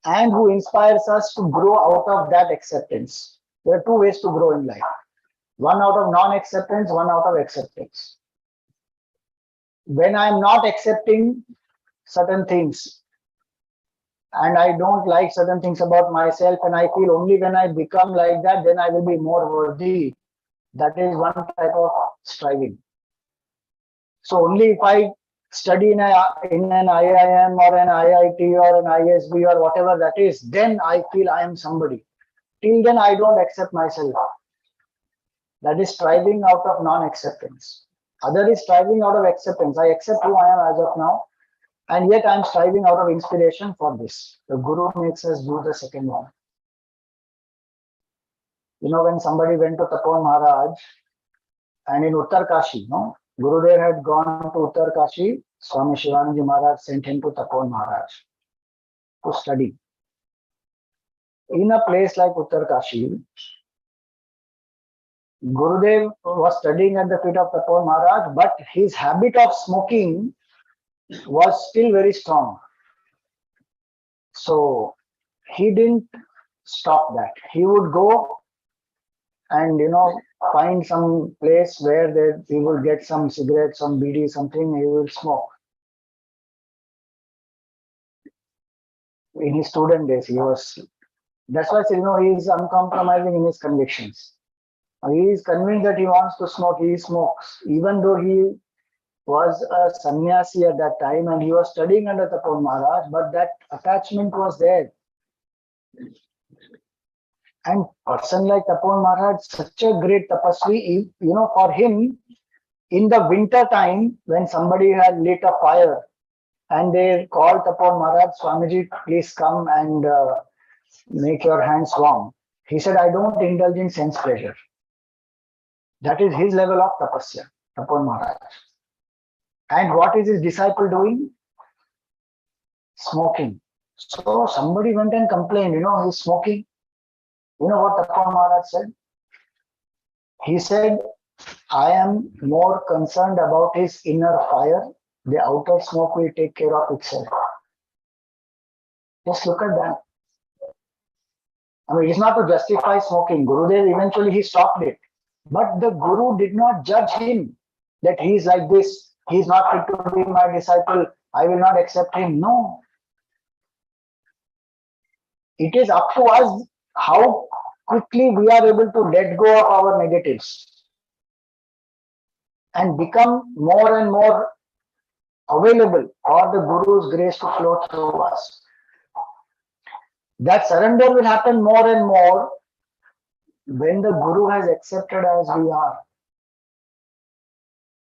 and who inspires us to grow out of that acceptance. There are two ways to grow in life. One out of non-acceptance, one out of acceptance. When I am not accepting certain things and I don't like certain things about myself and I feel only when I become like that, then I will be more worthy. That is one type of striving. So only if I study in an IIM or an IIT or an ISB or whatever that is, then I feel I am somebody. Till then, I don't accept myself. That is striving out of non-acceptance. Other is striving out of acceptance. I accept who I am as of now, and yet I am striving out of inspiration for this. The Guru makes us do the second one. When somebody went to Tapon Maharaj, and in Uttar Kashi, Gurudev had gone to Uttar Kashi, Swami Shivanandaji Maharaj sent him to Tapon Maharaj to study. In a place like Uttar Kashi, Gurudev was studying at the feet of Tapon Maharaj, but his habit of smoking was still very strong. So he didn't stop that. He would go and find some place where he would get some cigarettes, some bidi, something, he will smoke. In his student days, that's why I say, he is uncompromising in his convictions. He is convinced that he wants to smoke, he smokes, even though he was a sannyasi at that time and he was studying under Tapon Maharaj, but that attachment was there. And person like Tapon Maharaj, such a great tapasvi, for him, in the winter time, when somebody had lit a fire and they called Tapon Maharaj, Swamiji, please come and make your hands warm. He said, I don't indulge in sense pleasure. That is his level of tapasya, Tapon Maharaj. And what is his disciple doing? Smoking. So somebody went and complained, he's smoking. You know what Tapon Maharaj said? He said, I am more concerned about his inner fire. The outer smoke will take care of itself. Just look at that. I mean, it's not to justify smoking. Gurudev, eventually he stopped it. But the Guru did not judge him that he is like this. He is not fit to be my disciple. I will not accept him. No. It is up to us how quickly we are able to let go of our negatives and become more and more available for the Guru's grace to flow through us. That surrender will happen more and more when the Guru has accepted as we are.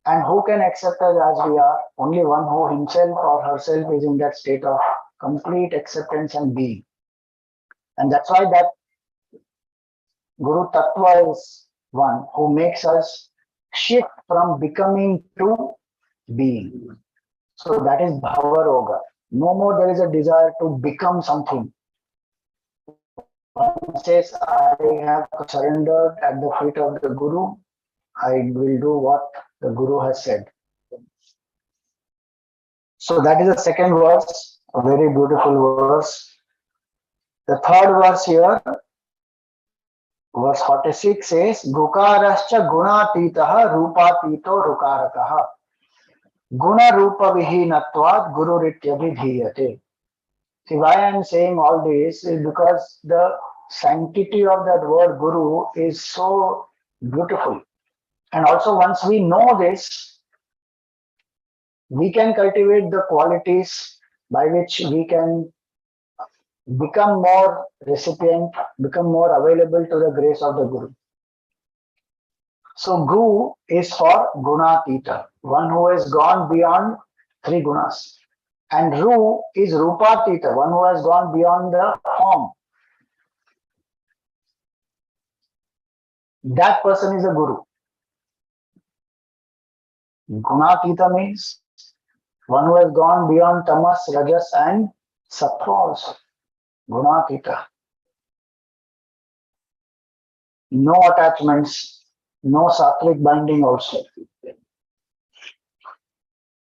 And who can accept us as we are? Only one who himself or herself is in that state of complete acceptance and being. And that's why that Guru Tattva is one who makes us shift from becoming to being. So that is bhava roga. No more there is a desire to become something. One says, I have surrendered at the feet of the Guru. I will do what the Guru has said. So that is the second verse, a very beautiful verse. The third verse here, verse 46 says, Gukarascha gunatitaha rupatito rukarakaha. Guna rupa vihinatvat gururityabhidhiyate. See, why I am saying all this is because the sanctity of that word Guru is so beautiful. And also, once we know this, we can cultivate the qualities by which we can become more recipient, become more available to the grace of the Guru. So, Gu is for Gunatita, one who has gone beyond three gunas. And Ru is Rupatita, one who has gone beyond the form. That person is a Guru. Gunatita means one who has gone beyond tamas, rajas, and sattva also. Gunatita. No attachments, no sattvic binding also.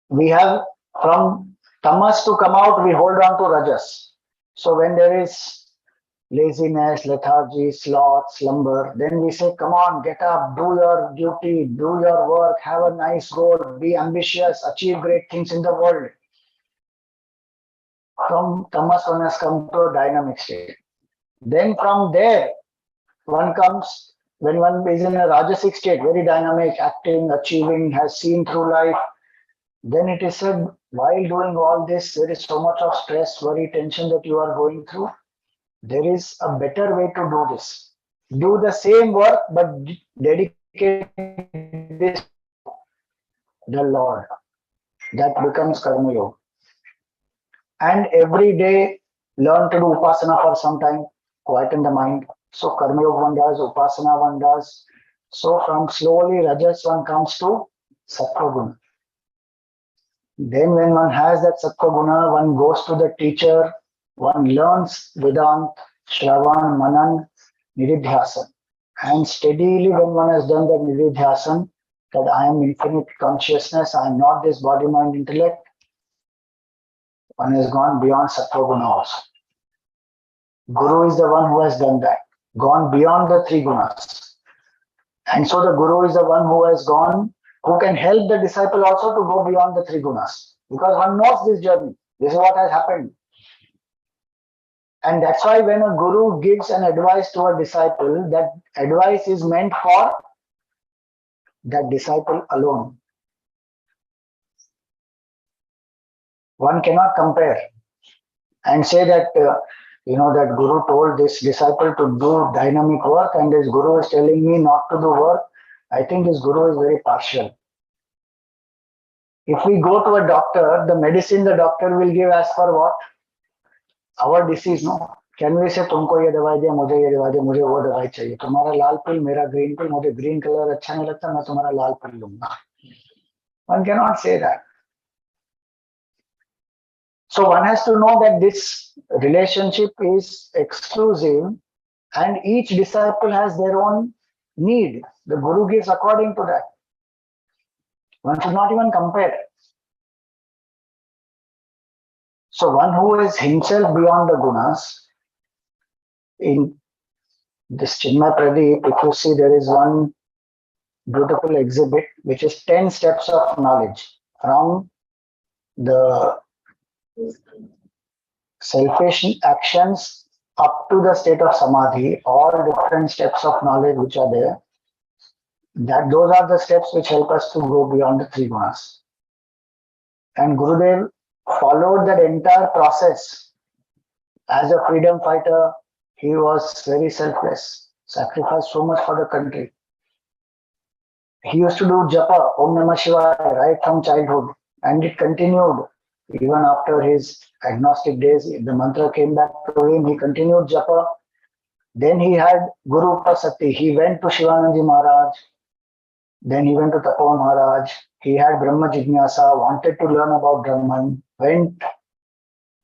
We have from tamas to come out, we hold on to rajas. So when there is laziness, lethargy, sloth, slumber, then we say, come on, get up, do your duty, do your work, have a nice goal, be ambitious, achieve great things in the world. From tamas, one has come to a dynamic state. Then from there, one comes, when one is in a rajasic state, very dynamic, acting, achieving, has seen through life, then it is said, while doing all this, there is so much of stress, worry, tension that you are going through. There is a better way to do this. Do the same work, but dedicate this to the Lord. That becomes Karma Yoga. And every day, learn to do Upasana for some time, quieten the mind. So Karma Yoga one does, Upasana one does. So from slowly Rajas one comes to Sattva Guna. Then when one has that Sattva Guna, one goes to the teacher, one learns Vedant, Shravan, Manan, Niridhyasan. And steadily when one has done that Niridhyasan, that I am infinite consciousness, I am not this body, mind, intellect, one has gone beyond Sattva Guna also. Guru is the one who has done that, gone beyond the three gunas. And so the Guru is the one who has gone, who can help the disciple also to go beyond the three gunas. Because one knows this journey. This is what has happened. And that's why when a Guru gives an advice to a disciple, that advice is meant for that disciple alone. One cannot compare and say that, that Guru told this disciple to do dynamic work and this Guru is telling me not to do work. I think this Guru is very partial. If we go to a doctor, the medicine the doctor will give as for what? Our disease, no? Can we say, तुमको ये दवाई दिया, मुझे ये दवाई दिया, मुझे वो दवाई चाहिए. तुम्हारा लाल पिल, मेरा ग्रीन पिल, मुझे ग्रीन कलर अच्छा नहीं लगता, मैं तुम्हारा लाल पिल लूंगा. One cannot say that. So one has to know that this relationship is exclusive and each disciple has their own need. The Guru gives according to that. One should not even compare. So one who is himself beyond the gunas, in this Chinmaya Pradeep, if you see, there is one beautiful exhibit which is 10 steps of knowledge from the selfish actions up to the state of samadhi, all different steps of knowledge which are there. That those are the steps which help us to go beyond the three gunas. And Gurudev followed that entire process. As a freedom fighter, he was very selfless, sacrificed so much for the country. He used to do Japa, Om Namah Shivaya, right from childhood, and it continued even after his agnostic days. The mantra came back to him, he continued Japa. Then he had Guru Prasati. He went to Shivanandaji Maharaj. Then he went to Tapo Maharaj. He had Brahma Jignasa, wanted to learn about Brahman, went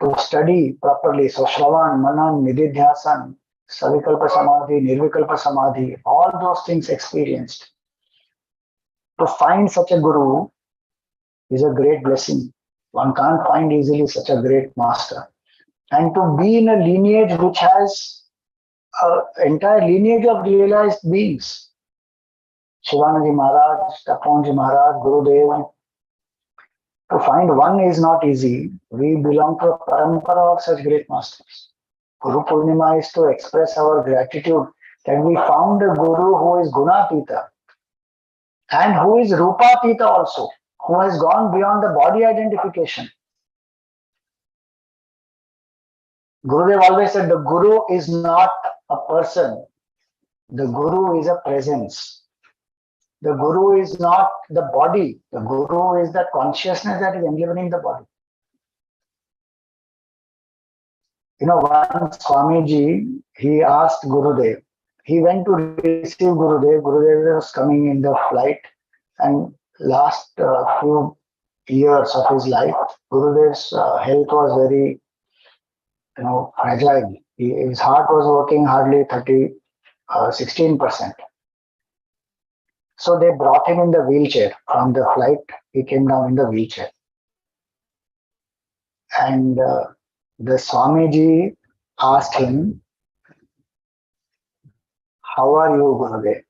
to study properly. So Shravan, Manan, Nididhyasan, Savikalpa Samadhi, Nirvikalpa Samadhi, all those things experienced. To find such a guru is a great blessing. One can't find easily such a great master. And to be in a lineage which has an entire lineage of realized beings. Shivanandi Maharaj, Taponji Maharaj, Gurudev. To find one is not easy. We belong to a parampara of such great masters. Gurupurnima is to express our gratitude that we found a guru who is Gunatita and who is Rupatita also, who has gone beyond the body identification. Gurudev always said the guru is not a person, the guru is a presence. The guru is not the body, the guru is the consciousness that is enlivening the body. You know, once Swamiji, he asked Gurudev, he went to receive Gurudev. Gurudev was coming in the flight, and last few years of his life, Gurudev's health was very, fragile. His heart was working hardly 16%. So they brought him in the wheelchair from the flight. He came down in the wheelchair. And the Swamiji asked him, "How are you, Gurudev?"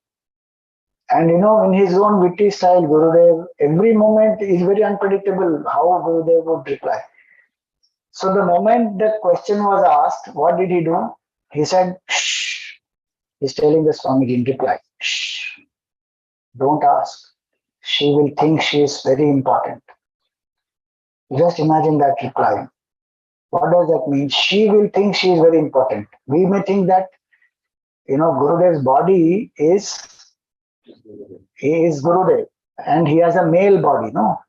And in his own witty style, Gurudev, every moment is very unpredictable how Gurudev would reply. So the moment the question was asked, what did he do? He said, "Shh." He's telling the Swamiji in reply, "Shh. Don't ask. She will think she is very important." Just imagine that reply. What does that mean? She will think she is very important. We may think that, Gurudev's body is Gurudev and he has a male body, no?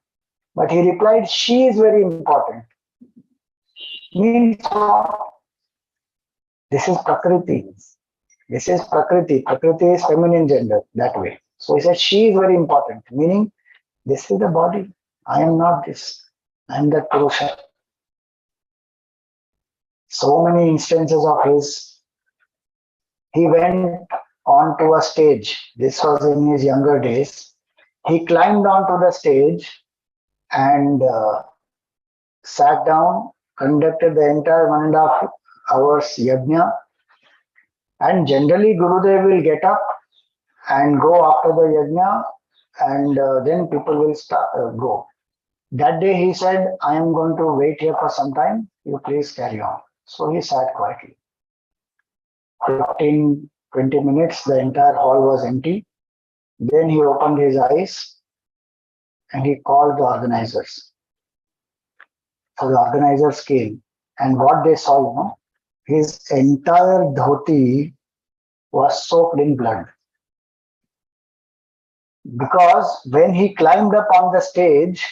But he replied, she is very important. Means what? This is Prakriti. This is Prakriti. Prakriti is feminine gender, that way. So he said, she is very important, meaning this is the body. I am not this. I am that Purusha. So many instances of his. He went onto a stage. This was in his younger days. He climbed onto the stage and sat down, conducted the entire 1.5 hours yajna. And generally, Gurudev will get up and go after the yajna, and then people will go. That day he said, I am going to wait here for some time. You please carry on. So he sat quietly. 15, 20 minutes, the entire hall was empty. Then he opened his eyes and he called the organizers. So the organizers came, and what they saw, his entire dhoti was soaked in blood. Because when he climbed up on the stage,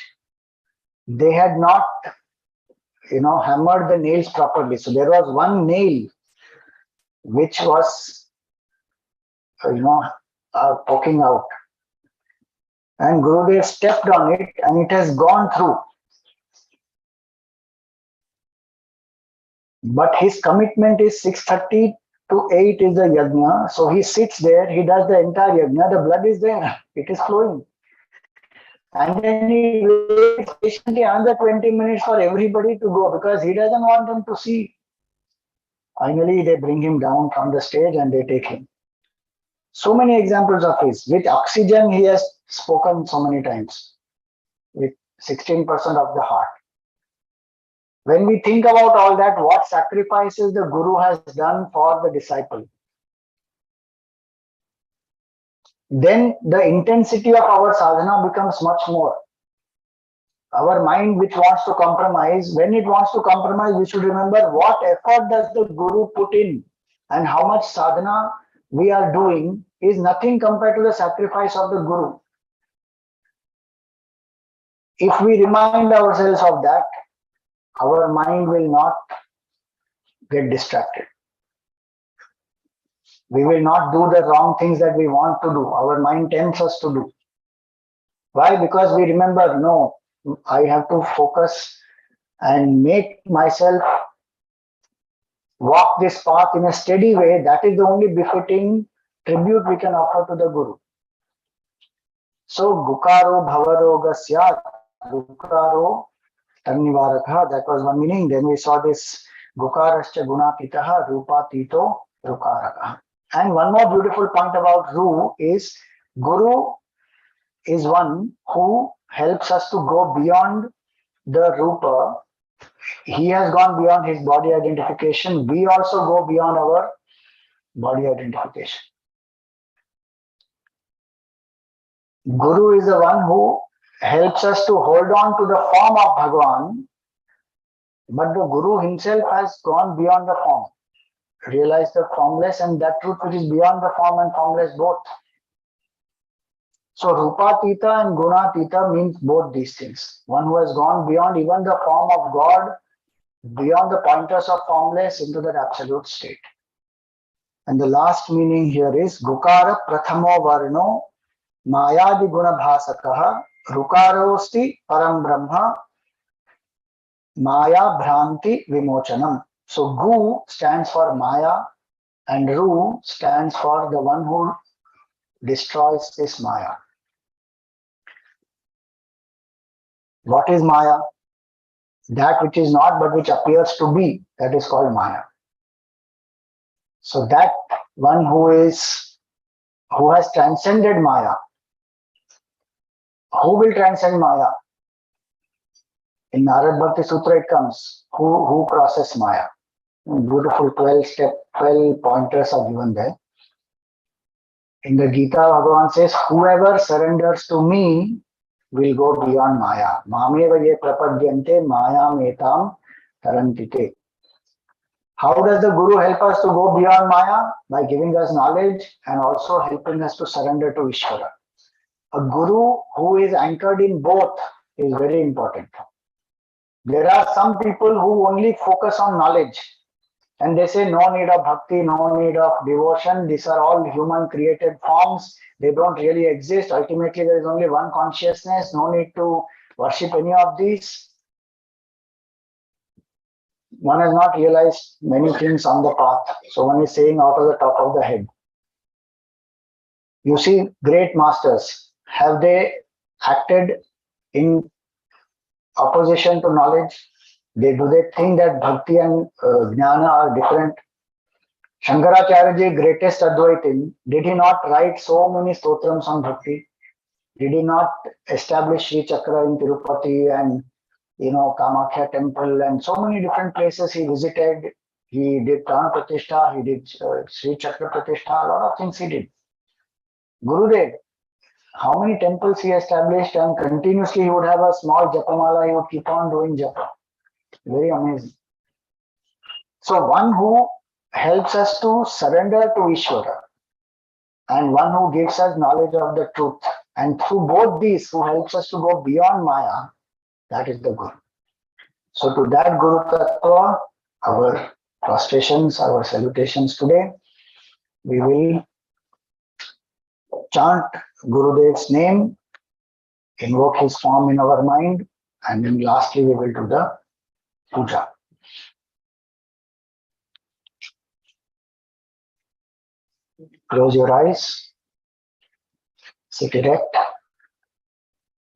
they had not, hammered the nails properly. So there was one nail which was, poking out. And Gurudev stepped on it and it has gone through. But his commitment is 6:30 to 8 is the yajna. So he sits there, he does the entire yajna, the blood is there, it is flowing. And then he waits patiently another 20 minutes for everybody to go because he doesn't want them to see. Finally, they bring him down from the stage and they take him. So many examples of his. With oxygen, he has spoken so many times. With 16% of the heart. When we think about all that, what sacrifices the Guru has done for the disciple, then the intensity of our sadhana becomes much more. Our mind which wants to compromise, when it wants to compromise, we should remember what effort does the Guru put in and how much sadhana we are doing is nothing compared to the sacrifice of the Guru. If we remind ourselves of that, our mind will not get distracted. We will not do the wrong things that we want to do. Our mind tempts us to do. Why? Because we remember, no, I have to focus and make myself walk this path in a steady way. That is the only befitting tribute we can offer to the Guru. So, Gukaro Bhavarogasya, Gukaro Tannivaraka, that was one meaning. Then we saw this Gukarascha Gunatitaha, Rupatito Rukaraka. And one more beautiful point about Ru is Guru is one who helps us to go beyond the Rupa. He has gone beyond his body identification. We also go beyond our body identification. Guru is the one who helps us to hold on to the form of Bhagavan, but the Guru himself has gone beyond the form, realized the formless and that truth which is beyond the form and formless both. So Rupatita and Gunatita means both these things. One who has gone beyond even the form of God, beyond the pointers of formless into that absolute state. And the last meaning here is Gukara Prathamo Varno Mayadi Guna Bhasakaha Rukarosti Param Brahma Maya Bhranti Vimochanam. So Gu stands for Maya and Ru stands for the one who destroys this Maya. What is Maya? That which is not but which appears to be, that is called Maya. So that one who has transcended Maya. Who will transcend Maya? In Narad Bhakti Sutra it comes, who crosses Maya? Beautiful 12 pointers are given there. In the Gita, Bhagavan says, whoever surrenders to me will go beyond Maya. Mameva ye prapadyante Maya metam tarantite. How does the Guru help us to go beyond Maya? By giving us knowledge and also helping us to surrender to Ishvara. A Guru who is anchored in both is very important. There are some people who only focus on knowledge and they say no need of bhakti, no need of devotion. These are all human created forms. They don't really exist. Ultimately, there is only one consciousness. No need to worship any of these. One has not realized many things on the path. So one is saying out of the top of the head. You see, great masters, have they acted in opposition to knowledge? Do they think that bhakti and jnana are different? Shankaracharya, greatest Advaitin, did he not write so many stotrams on bhakti? Did he not establish Sri Chakra in Tirupati and Kamakhya temple and so many different places he visited? He did Prana Pratishtha, he did Sri Chakra Pratishtha, a lot of things he did. Gurudev, how many temples he established, and continuously he would have a small Japamala, he would keep on doing Japa. Very amazing. So one who helps us to surrender to Ishvara and one who gives us knowledge of the truth, and through both these who helps us to go beyond Maya, that is the Guru. So to that Guru Tattva, our prostrations, our salutations today, we will chant Gurudev's name, invoke his form in our mind, and then lastly we will do the puja. Close your eyes, sit erect.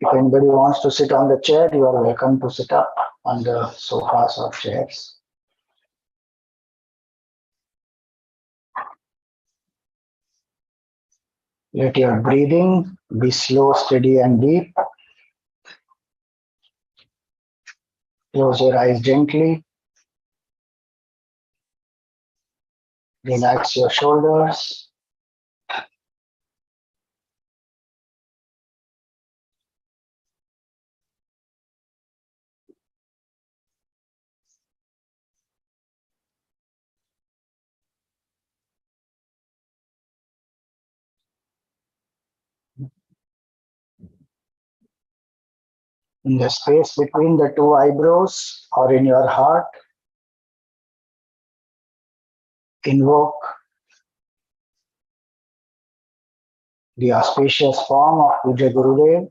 If anybody wants to sit on the chair, you are welcome to sit up on the sofas or chairs. Let your breathing be slow, steady, and deep. Close your eyes gently. Relax your shoulders. In the space between the two eyebrows or in your heart, invoke the auspicious form of Pooja Gurudev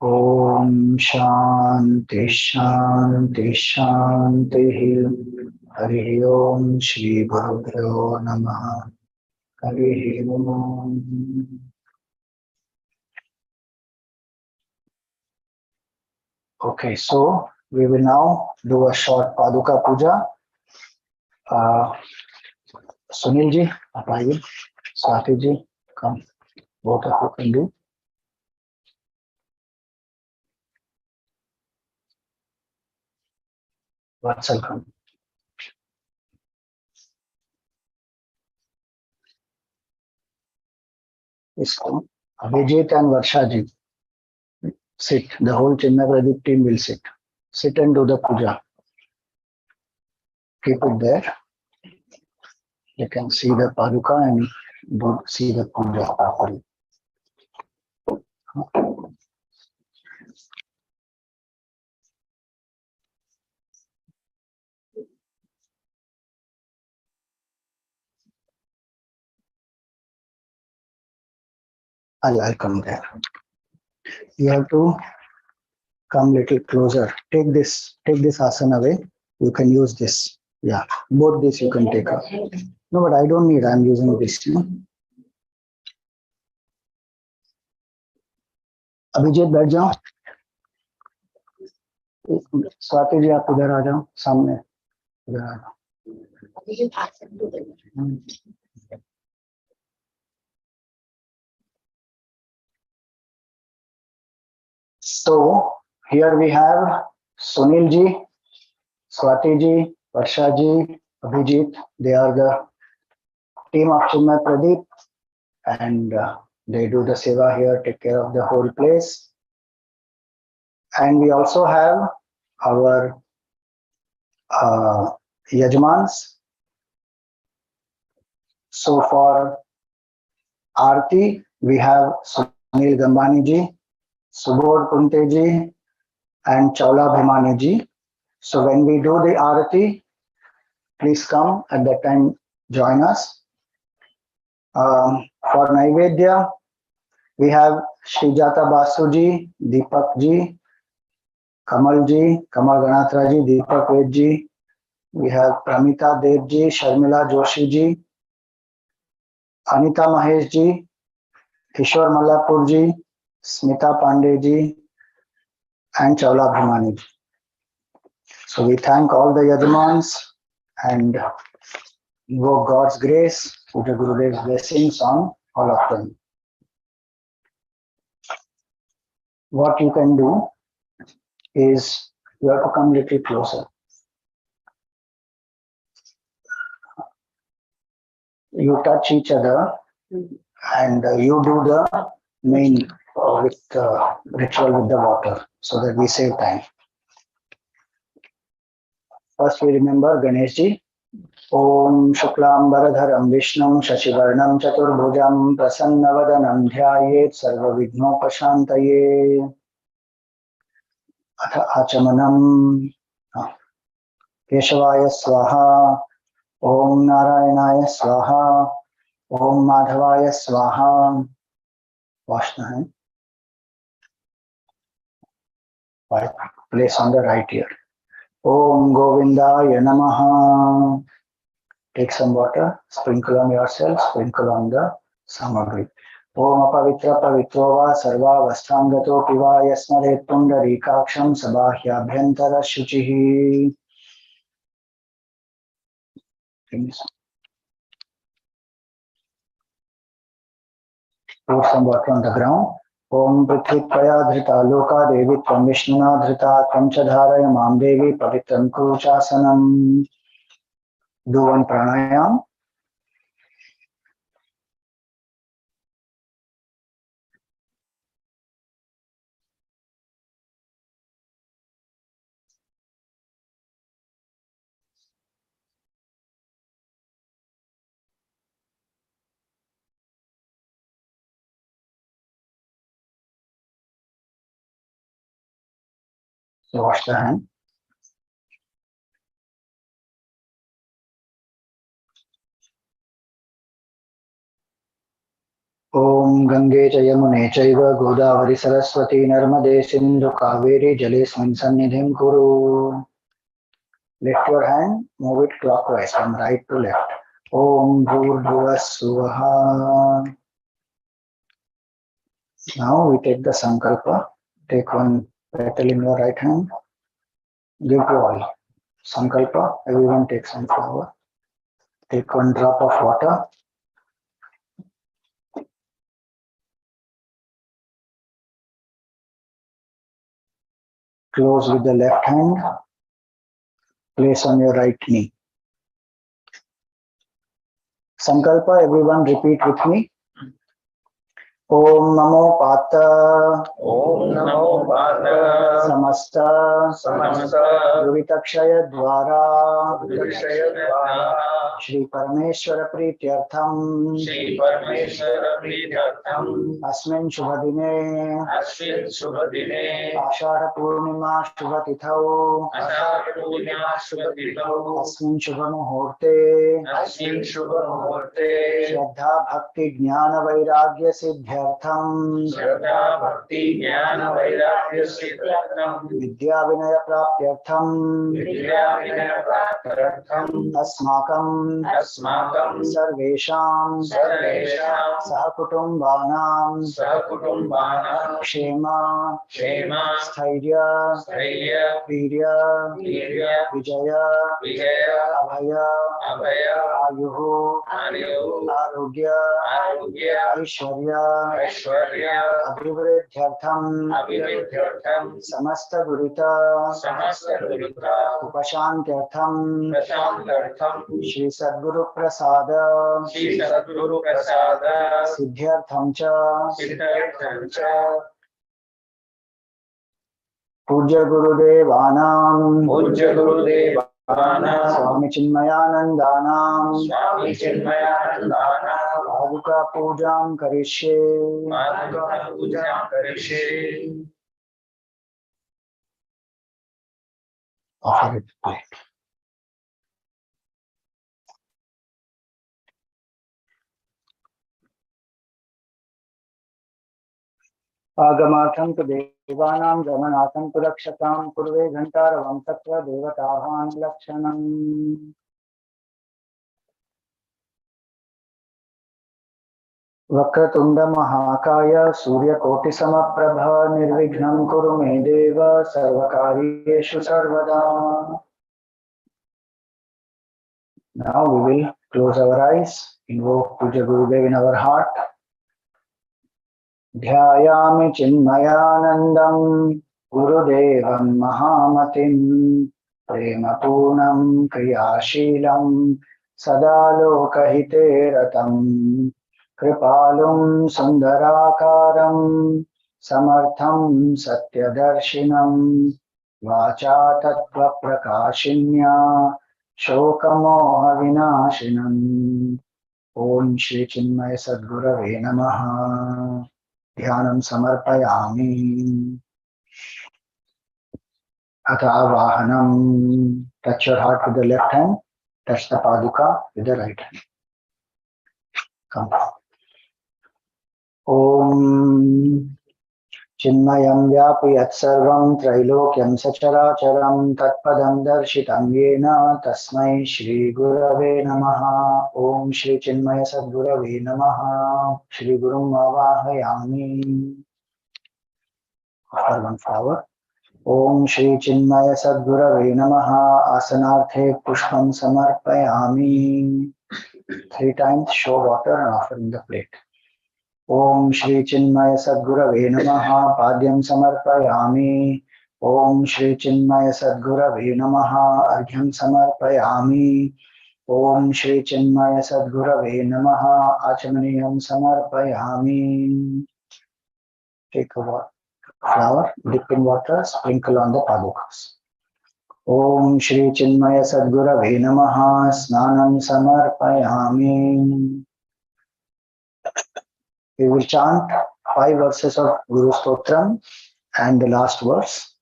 Om Shanti Shanti Shanti. Hari Om Shri Gurubhyo Namaha. Hari Om. Okay, so we will now do a short Paduka Puja. Sunil ji, आप आइए. Swati ji, come. Both of you can do. Vatsal, come. Isco. Abhijit and Varsha ji, sit. The whole Chinmaya Pradeep team will sit. Sit and do the puja. Keep it there. You can see the Paduka and do see the puja properly. I'll come there. You have to come little closer. Take this asana away. You can use this. Yeah, both this you can take up. No, but I don't need. I'm using this. Abhijit बैठ जाओ. स्वाति जी आप इधर आ जाओ सामने. इधर आ जाओ. So here we have Sunil ji, Swati ji, Varsha ji, Abhijit. They are the team of Chinmaya Pradeep, and they do the seva here, take care of the whole place. And we also have our Yajmans. So for Aarti, we have Sunil Gambani ji, Subodh Kunte ji, and Chaula Bhimani ji. So when we do the Aarti, please come at that time, join us. For Naivedya, we have Srijata Basu ji, Deepak ji, Kamal ji, Kamal Ganatra ji, Deepak Ved ji. We have Pramita Dev ji, Sharmila Joshi ji, Anita Mahesh ji, Kishore Mallapur ji, Smita Pandey ji, and Chaula Bhimani ji. So we thank all the Yajamans and invoke God's grace, Pooja Gurudev's blessings on all of them. What you can do is you have to come a little closer. You touch each other and you do the main with ritual with the water so that we save time. First we remember Ganesh ji. Om Shuklam Baradharam Vishnam Shashivarnam Chaturbhujam Prasannavadanam Dhyayet Sarva Vignopashantaye. Atha Achamanam Keshavaya Swaha. Om Narayanaya Swaha. Om Madhavaya Swaha. Wash the hand. Place on the right ear. Om Govindaya Namaha. Take some water, sprinkle on yourself, sprinkle on the samagri. Om Apavitra Pavitro Va Sarva Vastrangato Piva Yasmaret Pundarikaksham Sabahya Bhyantara Shuchihi. Pour some water on the ground. Om Prithvitvaya Dhrita Loka Devi Tvam Vishnuna Dhrita Tvam Chadharaya Mam Devi Pavitram Kuruchasanam. Do one pranayam. So wash the hand. Om Om Gange cha Yamune chaiva Godavari Saraswati Narmade Sindhu Kaveri Jalesmin Sannidhim Kuru. Lift your hand, move it clockwise from right to left. Om Bhurbhuvah Swaha. Now we take the Sankalpa. Take one petal in your right hand. Give to all. Sankalpa, everyone takes some flower. Take one drop of water. Close with the left hand. Place on your right knee. Sankalpa, everyone repeat with me. Om Namo Pata. Om Namo Pata. Samasta. Samasta. Duvitakshaya Dwara. Duvikshaya Dvara. Shri Parameshwara Prityartham. Shri Parameshwara Prityartham. Asmin Shubhadine. Asmin Shubhadine. Ashara Purnima Shubhatithau. Ashara Purnima Shubhatithau. Asmin Shubhamuhurte. Asmin Shubhamuhurte. Shraddha Bhakti Jnana Vairagya Siddhyartham. Shraddha Bhakti Jnana Vairagya Siddhyartham. Vidya Vinaya Praptyartham. Vidya Vinaya Praptyartham. Asmakam. Asmakam. Sarvesham. Sarvesham. Sahakutumbanam. Sahakutumbanam. Kshema. Kshema. Sthairya. Straigya. Virya. Virya. Vijaya. Vijaya. Abhaya. Abhaya. Ayuhu. Aryu. Arogya. Arogya. Aishwarya. Aishwarya. Abhivriddhyartham. Abhivriddhyartham. Samasta Gurita. Samasta Gurita. Upashantyartham. Prashantartham. Shri Sadguru Prasada. Shri Sadguru Prasada. Siddhyartham cha. Siddhartham cha. Poojya Gurudevanam. Pooja Gurudev. Swami Chinmayanandanam. Swami Chinmayananda. Paduka Pujam Karishye. Paduka Pooja Karishe. Offer it plate. Agamatham tu devanam gamanatham tu rakshatam purve ghantaravam tatra devatavan lakshanam. Vakratunda Mahakaya Surya Koti Samaprabha Nirvignam Kuru Me Deva Sarvakaryeshu Sarvada. Now we will close our eyes, invoke Puja Gurudev in our heart. Dhyayami Chinmayanandam Gurudevam Mahamatim Prema Poonam Kriyashilam Sadalokahite Ratam Kripalum Sundarakaram Samartham Satyadarshinam Vacha Tattva Prakashinya Shokamoha Vinashinam. Om Shri Chinmaya Sadgurave Namaha. Dhyanam Samarpayami. Atha touch your heart with the left hand, touch the Paduka with the right hand. Come. Om Chinmayam Vyapiyat Sarvam Trailokyam Sacharacharam Tatpadam Darshitam Yena Tasmai Shri Gurave Namaha. Om Shri Chinmaya Sadgurave Namaha. Shri Gurum Avahayami. Offer one flower. Om Shri Chinmaya Sadgurave Namaha. Asanarthe Pushpam Samarpayami. 3 times show water and offer in the plate. Om Shri Chinmaya Sadgurave Namaha. Padyam Samarpayami. Om Shri Chinmaya Sadgurave Namaha. Argham Samarpayami. Om Shri Chinmaya Sadgurave Namaha. Achamaniyam Samarpayami. Take a flower, dip in water, sprinkle on the padukas. Om Shri Chinmaya Sadgurave Namaha. Snanam Samarpayami. We will chant 5 verses of Guru Stotram and the last verse,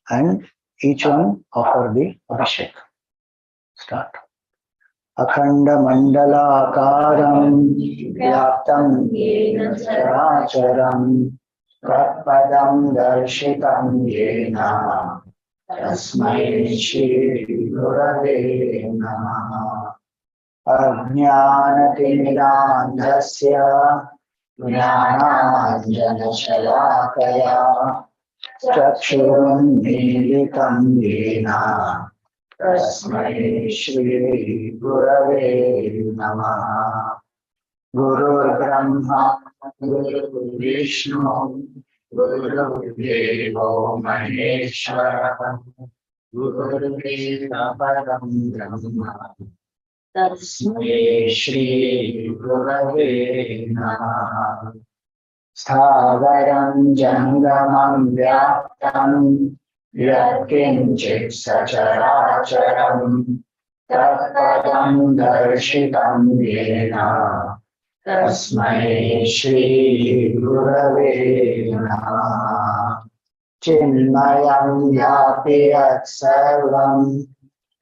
and each one offer the Abhishek. Start. अखण्डमण्डलाकारं व्याप्तं येन चराचरं तत्पदं दर्शितं येन तस्मै श्रीगुरवे नमः। अज्ञानतिमिरान्धस्य ज्ञानाञ्जनशलाकया चक्षुरुन्मीलितं येन तस्मै श्रीगुरवे नमः। गुरुर्ब्रह्मा गुरुर्विष्णु गुरुर्देवो महेश्वरः गुरुर्वेद परं ब्रह्म तस्मै श्रीगुरवे नमः। स्थावरं जङ्गमं व्याप्तं यत्किञ्चित् सचराचरं तत्पदं दर्शितं येन तस्मै श्रीगुरवे नमः। चिन्मयं व्यापि यत्सर्वं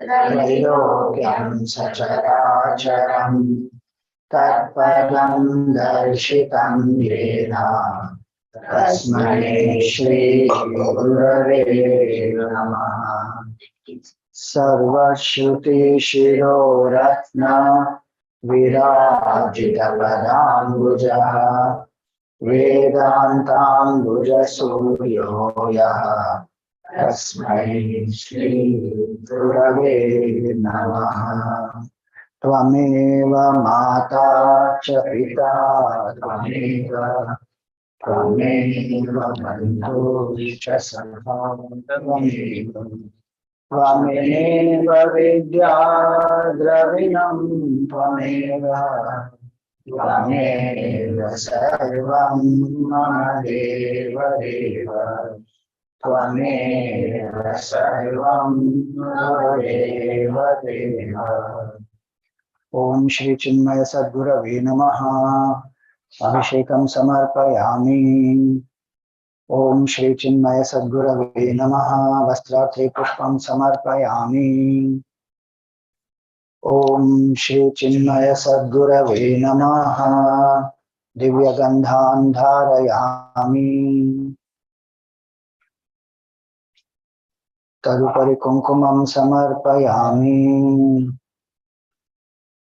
त्रैलोक्यं सचराचरं तत्पदं दर्शितं येन तस्मै श्रीगुरवे नमः। सर्वश्रुतिशिरोरत्न विराजितपदाम्बुजः वेदान्ताम्बुजसूर्यो यः तस्मै श्रीगुरवे नमः। त्वमेव माता च पिता त्वमेव बन्धुश्च सखा त्वमेव विद्या द्रविणं त्वमेव सर्वं मम देवदेव त्वमेव सर्वं देव देव। ओम श्री चिन्मय सद्गुरवे नमः। अभिषेकं समर्पयामि। ओम श्री चिन्मय सद्गुरवे नमः। वस्त्रार्थे पुष्पं समर्पयामि। ओम श्री चिन्मय सद्गुरवे नमः। दिव्यगन्धान् धारयामि। तदुपरि कुङ्कुमं समर्पयामि।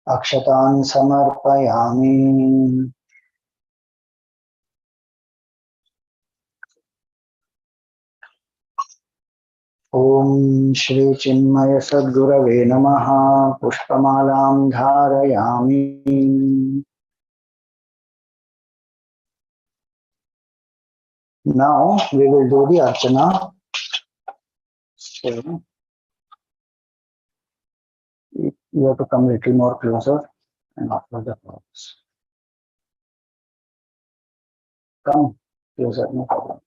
अक्षतान् समर्पयामि। ओम श्री चिन्मय सद्गुरवे नमः। पुष्पमालां धारयामि। Now we will do the archana. So you have to come a little more closer and offer the flowers. Come closer, no problem.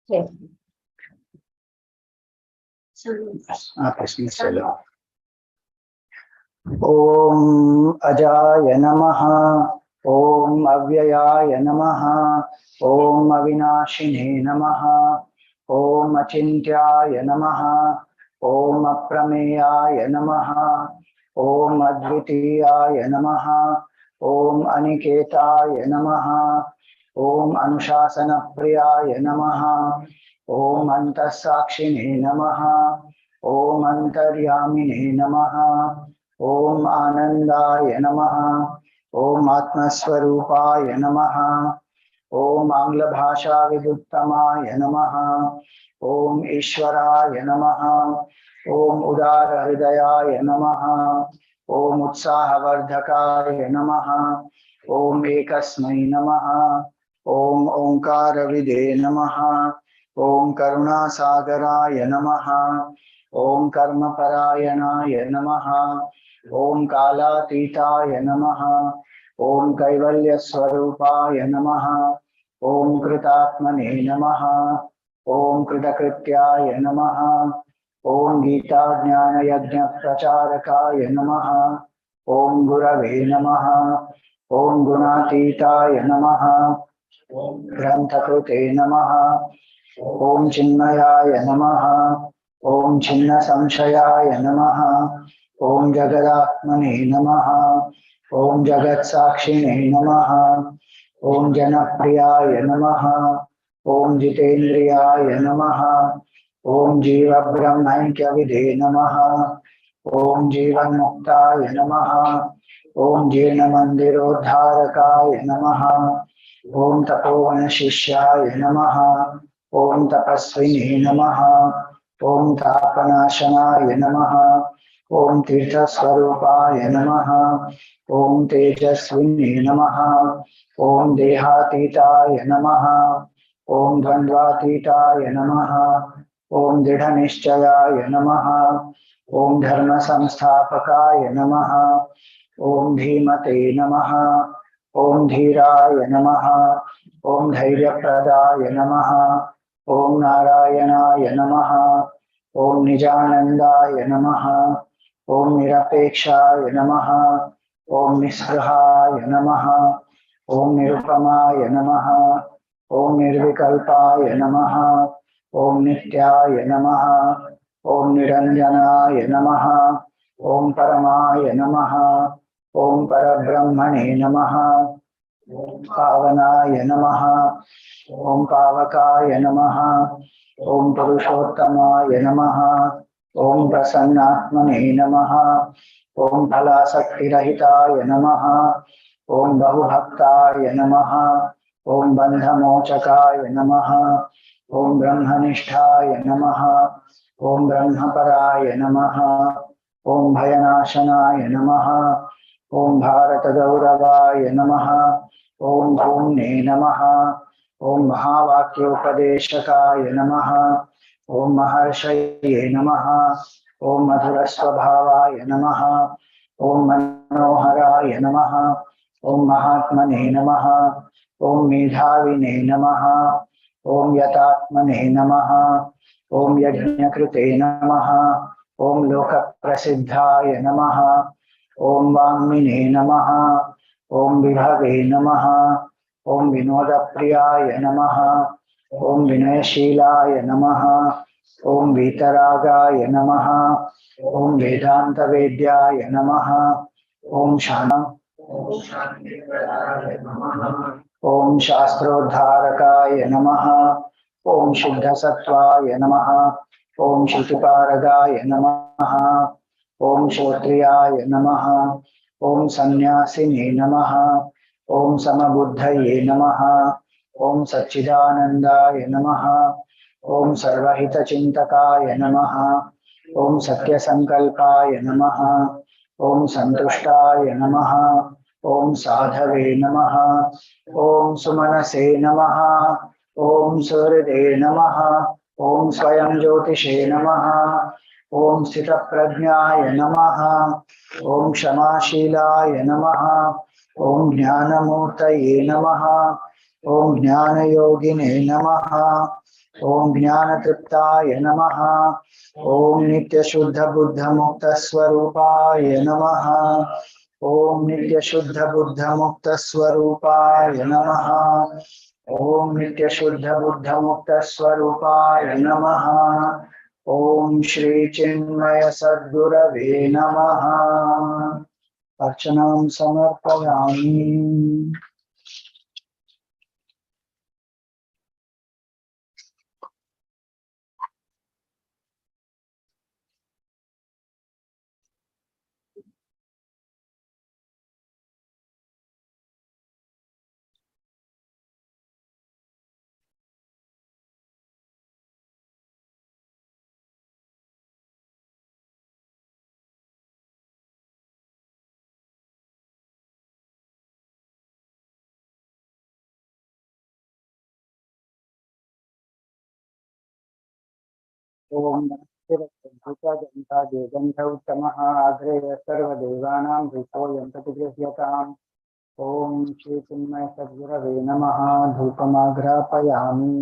Yes. Please चलो। ओम अजाय नमः। ओम अव्ययाय नमः। ओम अविनाशिने नमः। ओम अचिन्त्याय नमः। ओम अप्रमेयाय नमः। ओम अद्वितीयाय नमः। ओम अनिकेताय नमः। ओम अनुशासनप्रियाय नमः। ओम अंतस्साक्षिणे नमः। ओम अंतर्यामिने नमः। ओम आनंदाय नमः। ओम आत्मस्वरूपाय नमः। ओम आंग्ल भाषा विदुत्तमाय नमः। ओम ईश्वराय नमः। ओम उदार हृदयाय नमः। ओम उत्साहवर्धकाय नमः। ओम एकस्मै नमः। ओम ओंकार विदे नमः। ओम करुणासागराय नमः। ओम कर्मपरायणाय नमः। ओम कालातीताय नमः। ओम कैवल्यस्वरूपाय नमः। ओम कृतात्मने नमः। ओम कृतकृत्याय नमः। ओम गीता ज्ञान यज्ञ प्रचारकाय नमः। ओम गुरवे नमः। ओम गुणातीताय नमः। ग्रंथकृते नमः। ओम चिन्मयाय नमः। ओम छिन्न संशयाय नमः। ओम जगदात्मने नमः। ओम जगत्साक्षिणे नमः। ओम जनप्रियाय नमः। ओम जितेन्द्रियाय नमः। ओम जीव ब्रह्मैक्यविदे नमः। ओम जीवन मुक्ताय नमः। ओम जीर्ण मंदिरोद्धारकाय नमः। ओम तपोवन शिष्याय नमः। ओम तपस्विने नमः। ओम तापनाशनाय नमः। ओम तीर्थस्वरूपाय नमः। ओम तेजस्विने नमः। ओम देहातीताय नमः। ओम द्वंद्वातीताय नमः। ओम दृढ़ निश्चयाय नमः। ओम धर्म संस्थापकाय नमः। ओम धीमते नमः। ओम धीराय नमः। ओम धैर्यप्रदाय नमः। ओम नारायणाय नमः। ओम निजानंदाय नमः। ओम निरपेक्षाय नमः। ओम निस्पृहाय नमः। ओम निरुपमाय नमः। ओम निर्विकल्पाय नमः। ओम नित्याय नमः। ओम निरंजनाय नमः। ओम परमाय नमः। ओम परब्रह्मणे नमः। पावनाय नमः। ओम पावकाय नमः। ओम पुरुषोत्तमाय नमः। ओम प्रसन्नात्मने नमः। ओम फलासक्तिरहिताय नमः। ओम बहुभक्ताय नमः। ओम बंधमोचकाय नमः। ओम ब्रह्मनिष्ठाय नमः। ओम ब्रह्मपराय नमः। ओम भयनाशनाय नमः। ओम भारत गौरवाय नमः। ओम भूम्ने नमः। ओम महावाक्योपदेशकाय नमः। ओम महर्षये नमः। ओम मधुरस्वभावाय नमः। ओम मनोहराय नमः। ओम महात्मने नमः। ओम मेधाविने नमः। ओम यतात्मने नमः। ओम यज्ञकृते नमः। ओम लोकप्रसिद्धाय नमः। ओम वाङ्मिने नमः। ओम विभवे नमः। ओम विनोदप्रियाय नमः। ओम विनयशीलाय नमः। ओम वीतरागाय नमः। ओम वेदांतवेद्याय नमः। ओम ओम शास्त्रोद्धारकाय नमः। ओम शुद्धसत्वाय नमः। ओम श्रुतिपारगाय नमः। ओम श्रोत्रियाय नमः। ओम सन्यासिने नमः। ओम समबुद्धये नमः। ओम सच्चिदानंदाय नमः। ओम सर्वहितचिंतकाय नमः। ओम सत्यसंकल्पाय नमः। ओम संतुष्टाय नमः। ओम साधवे नमः। ओम सुमनसे नमः। ओम सुहृदे नमः। ओम स्वयं ज्योतिषे नमः। ओम स्थितप्रज्ञाय नमः। ओम क्षमाशीलाय नमः। ओम ज्ञानमूर्तये नमः। ओम ज्ञानयोगिने नमः। ओम ज्ञानतृप्ताय नमः। ओम नित्यशुद्ध बुद्ध मुक्त स्वरूपाय नमः। ओम नित्यशुद्ध बुद्ध मुक्त स्वरूपाय नमः। ओम नित्यशुद्ध बुद्ध मुक्त स्वरूपाय नमः। ओम श्री चिन्मय सद्गुरवे नमः। अर्चनां समर्पयामि। ओम गंधौतमः आग्रेय सर्वदेवानां धूपोऽयं प्रतिगृह्यताम्। ओम श्री चिन्मय सद्गुरवे नमः। धूपमाघ्रापयामि।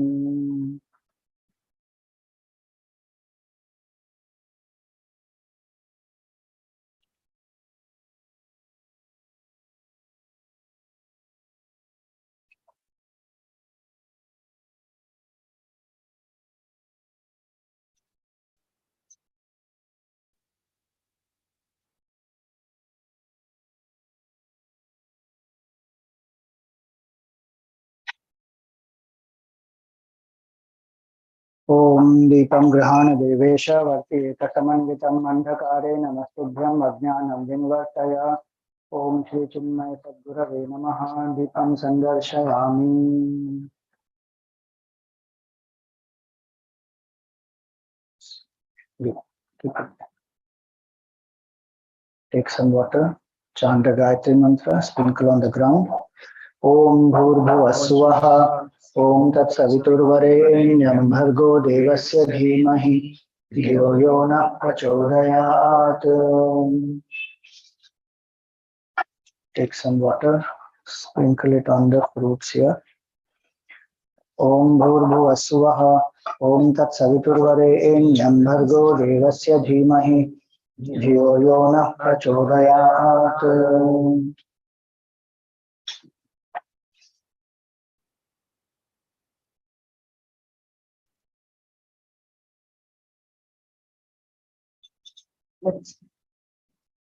ओम दीपं गृहाण देवेश वर्ति एकसमन्वितम् अंधकारे नमस्तुभ्यम् अज्ञानं विनिवर्तय। ओम श्री चिन्मय सद्गुरवे नमः। दीपं संदर्शयामि। Take some water, chant the Gayatri mantra, sprinkle on the ground. Om Bhurbhuvah Svah. Om Tat Saviturvarenyam Bhargo Devasya Dhimahi Dhiyo Yo Nah Prachodayat. Take some water, sprinkle it on the fruits here. Om Bhurbhuvah Svah. Om Tat Saviturvarenyam Bhargo Devasya Dhimahi Dhiyo Yo Nah Prachodayat.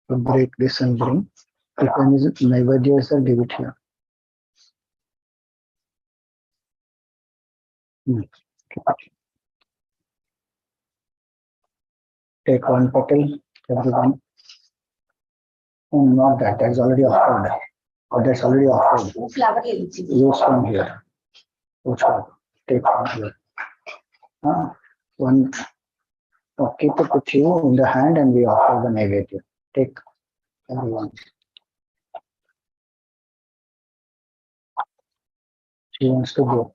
To break this and bring. If any is Naivedya, sir, give it here. Take one petal, everyone. Oh, not that, that's already offered. Oh, that's already offered. Flower ले लीजिए. Use from here. Which one? Take from here. One. Oh, keep it with you in the hand and we offer the Naivedya. Take everyone. She wants to go.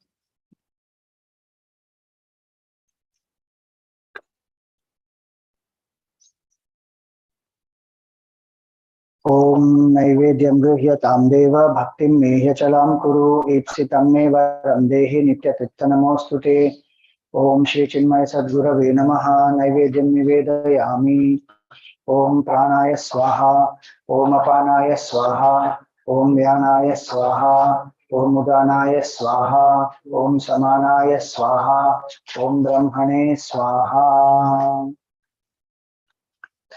Om Naivedyam Gruhyatam Deva Bhaktim Mehya Chalam Kuru Ipsitam Meva Ramdehi Nityatittanamostute. Om Shri Chinmaya Sadgurave Namaha. Naivedyam Nivedayami. Om Pranaya Swaha. Om Apanaya Swaha. Om Vyanaya Swaha. Om Udanaya Swaha. Om Samanaya Swaha. Om Brahmane Swaha.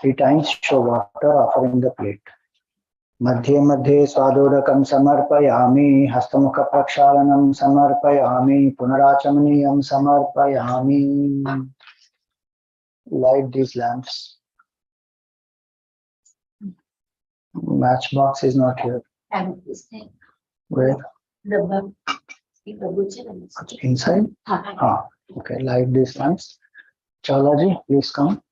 3 times show water offering the plate. मध्ये मध्ये स्वादोदकं समर्पयामि. हस्तमुख प्रक्षालनं समर्पयामि. पुनराचमनीयं समर्पयामि. Light these lamps. Matchbox is not here. And this thing. Where? The Inside? Okay, light these lamps. Chawlaji, please come.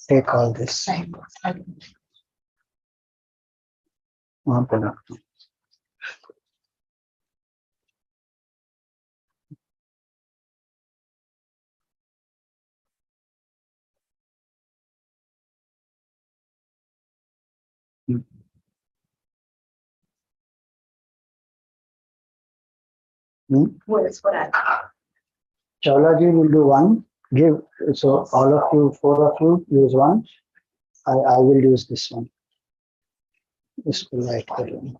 Take all this. वहाँ पे रखो. Words for that. Chawlaji will do one. Give, so all of you, 4 of you, use one. I will use this one. This will light the room.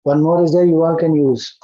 One more is there, you all can use.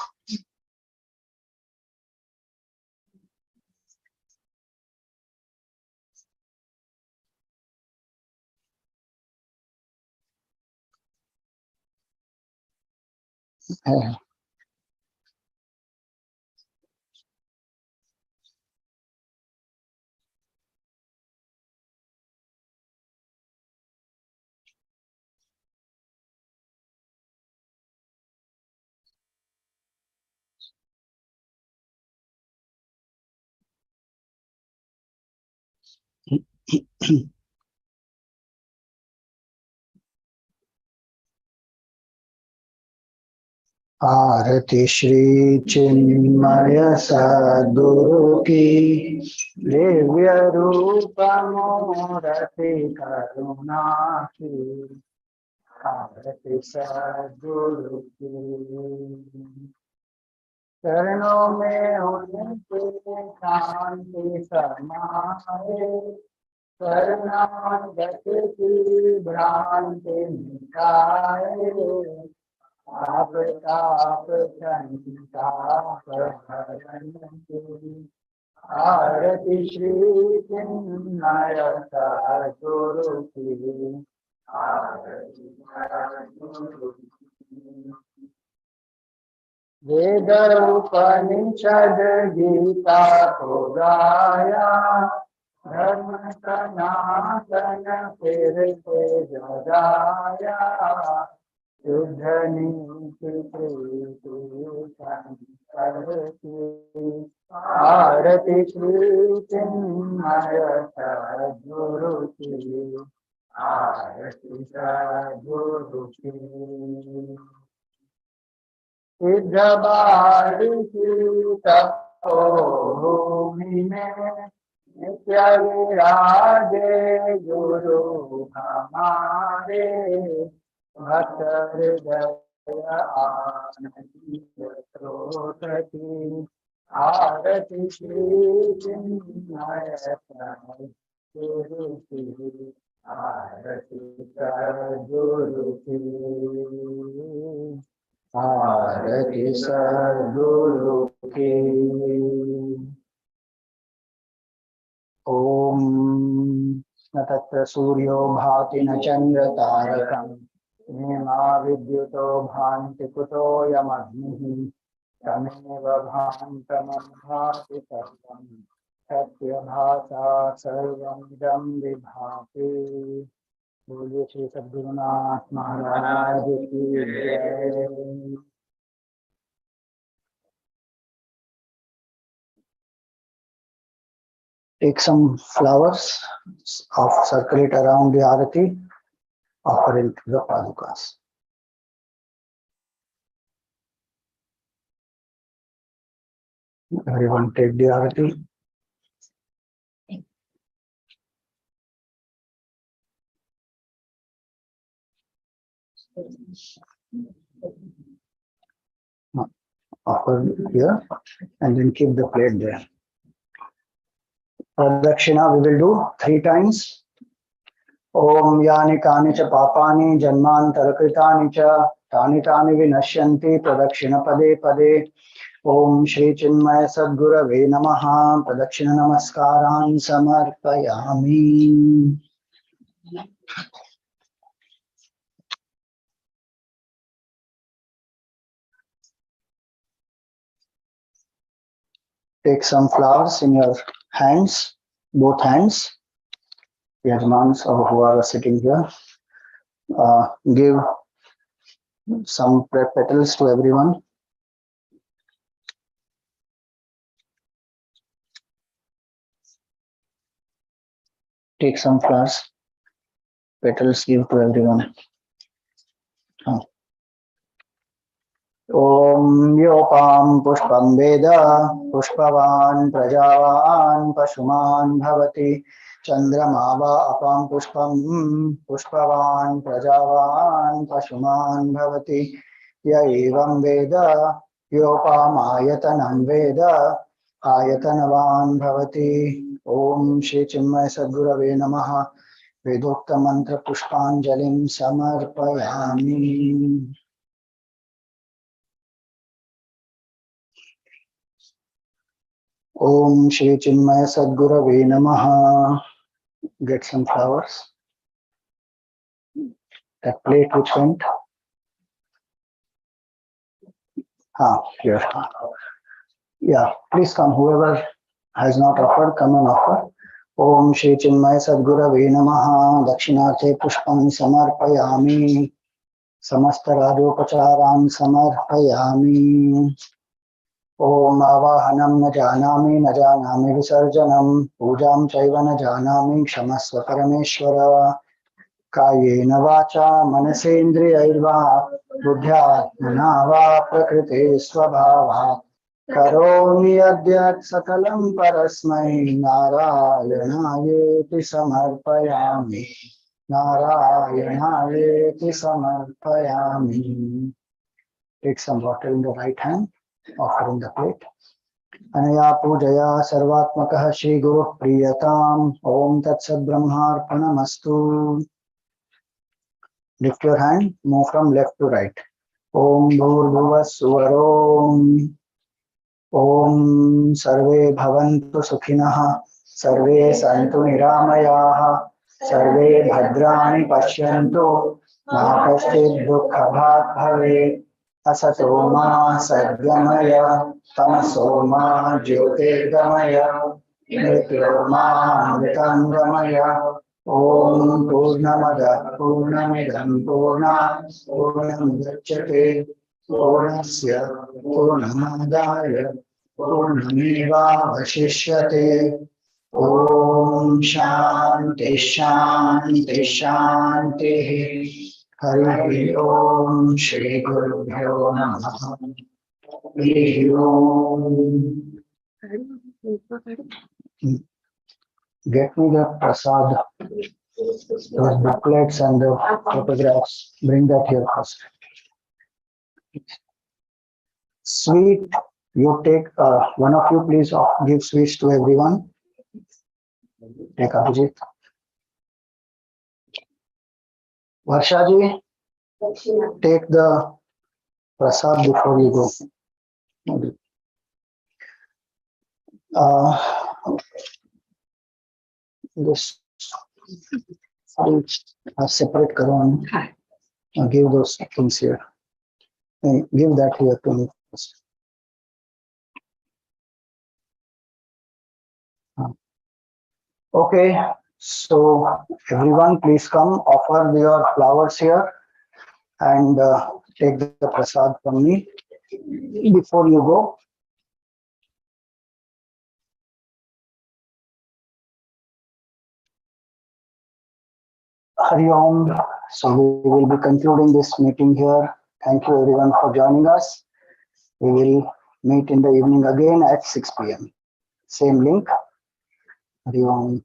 आरती श्री चिन्मय सद्गुरु की दिव्य रूप मूर्ति करुणा की। आरती सद्गुरु की चरणों में उनके शांति समाए। शरणागत की भ्रांति मिटाए, ताप संताप हरण की। आरती श्री चिन्मय सद्गुरु की, आरती सद्गुरु की। वेद उपनिषद गीता को गाया, धर्म सनातन फिर से जगाया। शुद्ध नीति प्रीति संकर की, आरती श्री चिन्मय सद्गुरु की, आरती सद्गुरु की। सिद्ध बारिकी तपोभूमि में, नित्य विराजे गुरु हमारे। भक्त हृदय आनंद स्रोत की, आरती श्री चिन्मय सद्गुरु की, आरती सद्गुरु की, आरती सद्गुरु की। ओम न तत्र सूर्यो भाति न चंद्र तारकम्, नेमा विद्युतो भान्ति कुतोऽयमग्निः। तमेव भान्तमभाति सर्वम्, सत्यभासा सर्वमिदं विभाति। बोलिए श्री सद्गुरुनाथ महाराज की जय। Take some flowers of circulate around the arati, offer it to the padukas. Everyone take the arati. Offer here and then keep the plate there. Pradakshina we will do 3 times. Om yani kani cha papani janmantarakritani cha tani tani vinashyanti pradakshina pade pade. Om Shri Chinmaya Sadgurave Namaha. Pradakshina Namaskaran Samarpayami. Take some flowers in your hands, both hands. Yajmans or who are sitting here. Give some petals to everyone. Take some flowers, petals, give to everyone. Om Yopam Pushpam Veda Pushpavan Prajavan Pashuman Bhavati Chandramava Apam Pushpam Pushpavan Prajavan Pashuman Bhavati Ya Evam Veda Yopam Ayatanam Veda Ayatanavan Bhavati. Om Shri Chinmaya Sadgurave Namaha. Vedokta Mantra Pushpanjalim Samarpayami. Om Shri Chinmaya Sadgurave Namaha. Get some flowers. That plate which went. Here. Yeah, please come. Whoever has not offered, come and offer. Om Shri Chinmaya Sadgurave Namaha. Dakshinarthe Pushpam Samarpayami. Samasta Rajopacharan Samarpayami. Om Avahanam na janami visarjanam. Pujam chaiva na janami kshamasva parameshwara. Kayena vacha manasendriyairva buddhyatmana va prakriti svabhava. Karomi adyat sakalam parasmai narayanaayeti samarpayami. Narayanaayeti samarpayami. Take some water in the right hand, offer in the plate. अनया पूजया सर्वात्मकः श्री गुरुः प्रीयताम् ओम तत्सत् ब्रह्मार्पणमस्तु. Lift your hand, move from left to right. Om Bhurbhuvah Suvarom. Om Sarve Bhavantu Sukhinah. Sarve Santu Niramayah. Sarve Bhadrani Pashyantu. Ma Kaschid Dukkha Bhag Bhavet. Asato Ma Sadgamaya. Tamaso Ma Jyotirgamaya. Mrityo Ma Amritangamaya. Om Purnamada Purnamidam Purnat Purnamudachyate Purnasya Purnamadaya Purnameva Vashishyate. Om Shanti Shanti Shanti. Hari Om Shri Gurubhyo Namaha. Hari Om. Get me the prasad, those booklets and the photographs. Bring that here first. Sweet, you take, one of you please give sweets to everyone. Take Abhijit. Varshaji, take the prasad before you go. This separate karo. Give those things here. And give that here to me first. Okay, so everyone please come offer your flowers here and take the prasad from me before you go. Hari Om. So we will be concluding this meeting here. Thank you everyone for joining us. We will meet in the evening again at 6 p.m. Same link. Hari Om.